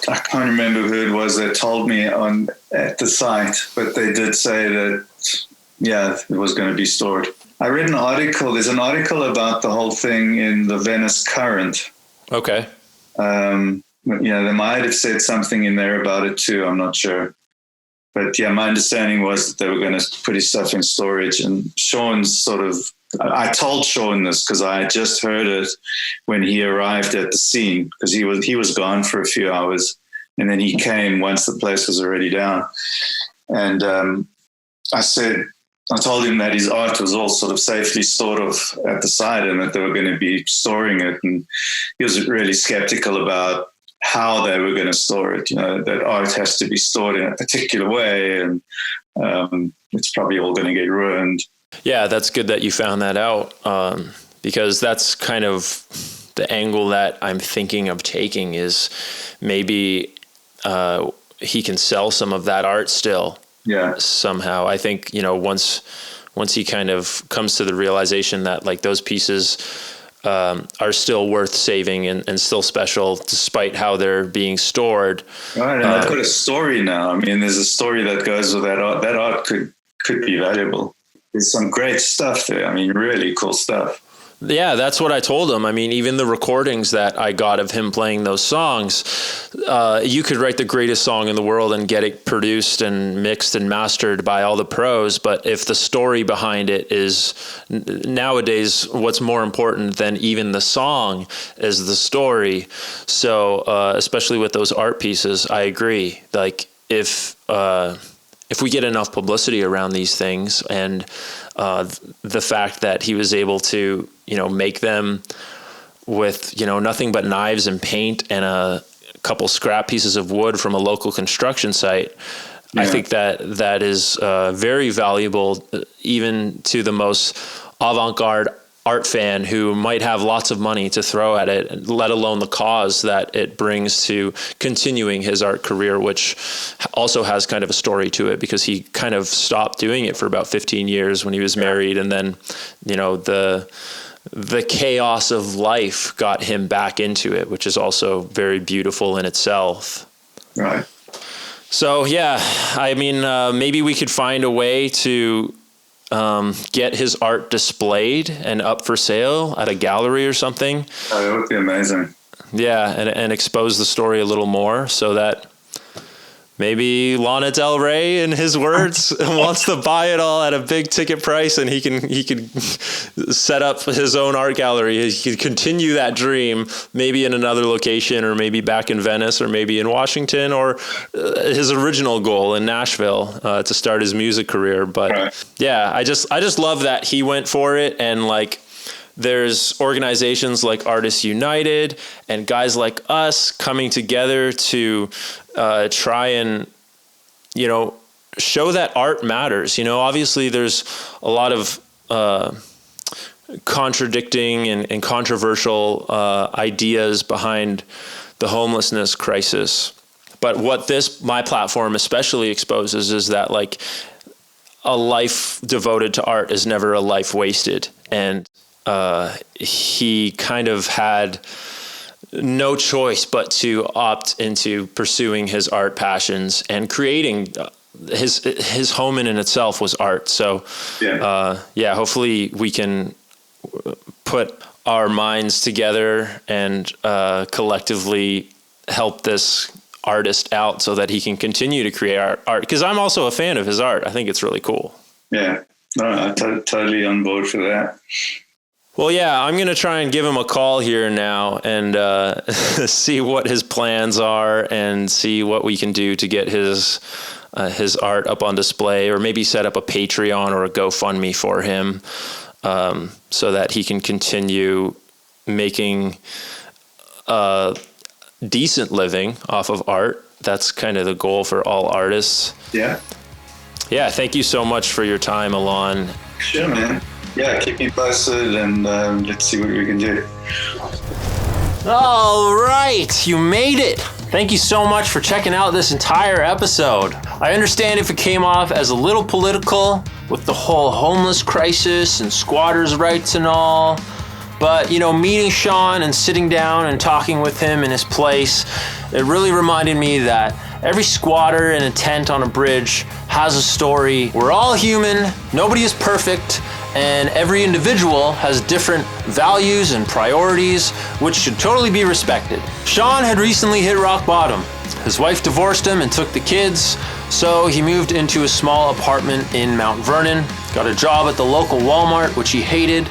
I can't remember who it was that told me at the site, but they did say that, yeah, it was going to be stored. I read an article. There's an article about the whole thing in the Venice Current. Okay. Yeah, they might have said something in there about it too. I'm not sure. But yeah, my understanding was that they were going to put his stuff in storage. And Sean's I told Sean this because I had just heard it when he arrived at the scene, because he was gone for a few hours, and then he came once the place was already down. And I told him that his art was all sort of safely stored off at the site and that they were going to be storing it. And he was really skeptical about how they were going to store it. You know, that art has to be stored in a particular way, and it's probably all going to get ruined. Yeah, that's good that you found that out, because that's kind of the angle that I'm thinking of taking, is maybe he can sell some of that art still. Yeah. Somehow. I think, you know, once he kind of comes to the realization that like those pieces are still worth saving and still special despite how they're being stored. Right, and I've got a story now. I mean, there's a story that goes with that art. That art could be valuable. There's some great stuff there. I mean, really cool stuff. Yeah, that's what I told him. I mean, even the recordings that I got of him playing those songs, you could write the greatest song in the world and get it produced and mixed and mastered by all the pros. But if the story behind it is nowadays, what's more important than even the song is the story. So especially with those art pieces, I agree. Like if we get enough publicity around these things and the fact that he was able to, make them with, nothing but knives and paint and a couple scrap pieces of wood from a local construction site. Yeah. I think that is very valuable, even to the most avant-garde art fan who might have lots of money to throw at it, let alone the cause that it brings to continuing his art career, which also has kind of a story to it because he kind of stopped doing it for about 15 years when he was married. And then, the chaos of life got him back into it, which is also very beautiful in itself. Right. So, yeah, I mean, maybe we could find a way to get his art displayed and up for sale at a gallery or something. Oh, that would be amazing. Yeah, and expose the story a little more so that maybe Lana Del Rey, in his words, wants to buy it all at a big ticket price, and he can set up his own art gallery. He could continue that dream, maybe in another location, or maybe back in Venice, or maybe in Washington, or his original goal in Nashville to start his music career. But yeah, I just love that he went for it, and like, there's organizations like Artists United and guys like us coming together to try and, show that art matters. Obviously there's a lot of contradicting and controversial ideas behind the homelessness crisis. But what my platform especially exposes is that like a life devoted to art is never a life wasted. And he kind of had no choice but to opt into pursuing his art passions and creating his home in itself was art. So, hopefully we can put our minds together and collectively help this artist out so that he can continue to create art. Because I'm also a fan of his art. I think it's really cool. Yeah, no, I'm totally on board for that. Well, yeah, I'm going to try and give him a call here now and see what his plans are and see what we can do to get his art up on display, or maybe set up a Patreon or a GoFundMe for him so that he can continue making a decent living off of art. That's kind of the goal for all artists. Yeah. Yeah, thank you so much for your time, Alon. Sure, man. Yeah, keep me posted and let's see what we can do. All right, you made it. Thank you so much for checking out this entire episode. I understand if it came off as a little political with the whole homeless crisis and squatters' rights and all, but meeting Sean and sitting down and talking with him in his place, it really reminded me that every squatter in a tent on a bridge has a story. We're all human, nobody is perfect, and every individual has different values and priorities, which should totally be respected. Sean had recently hit rock bottom. His wife divorced him and took the kids, so he moved into a small apartment in Mount Vernon, got a job at the local Walmart, which he hated,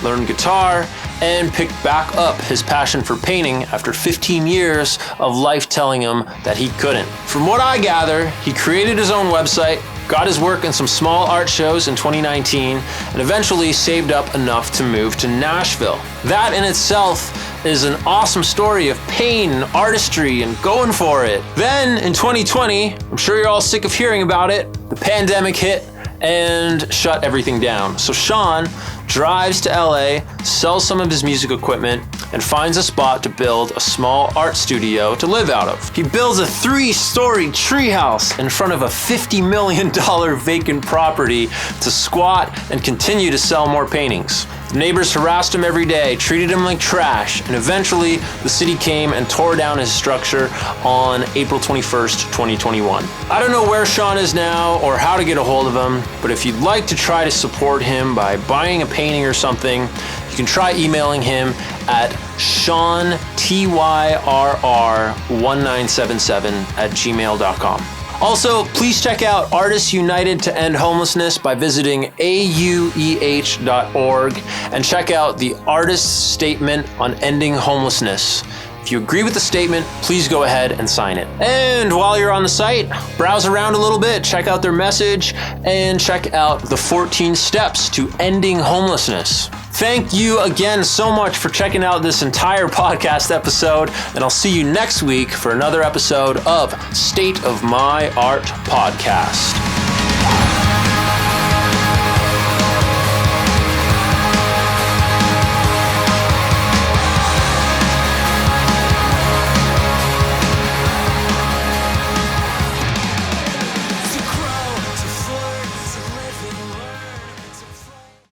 learned guitar, and picked back up his passion for painting after 15 years of life telling him that he couldn't. From what I gather, he created his own website, got his work in some small art shows in 2019, and eventually saved up enough to move to Nashville. That in itself is an awesome story of pain and artistry and going for it. Then in 2020, I'm sure you're all sick of hearing about it, the pandemic hit and shut everything down. So Sean drives to LA, sells some of his music equipment, and finds a spot to build a small art studio to live out of. He builds a 3-story treehouse in front of a $50 million vacant property to squat and continue to sell more paintings. The neighbors harassed him every day, treated him like trash, and eventually the city came and tore down his structure on April 21st, 2021. I don't know where Sean is now or how to get a hold of him, but if you'd like to try to support him by buying a painting or something, you can try emailing him at SeanTyrrr1977@gmail.com. Also, please check out Artists United to End Homelessness by visiting aueh.org and check out the Artist's Statement on Ending Homelessness. If you agree with the statement, please go ahead and sign it. And while you're on the site, browse around a little bit, check out their message, and check out the 14 steps to ending homelessness. Thank you again so much for checking out this entire podcast episode, and I'll see you next week for another episode of State of My Art Podcast.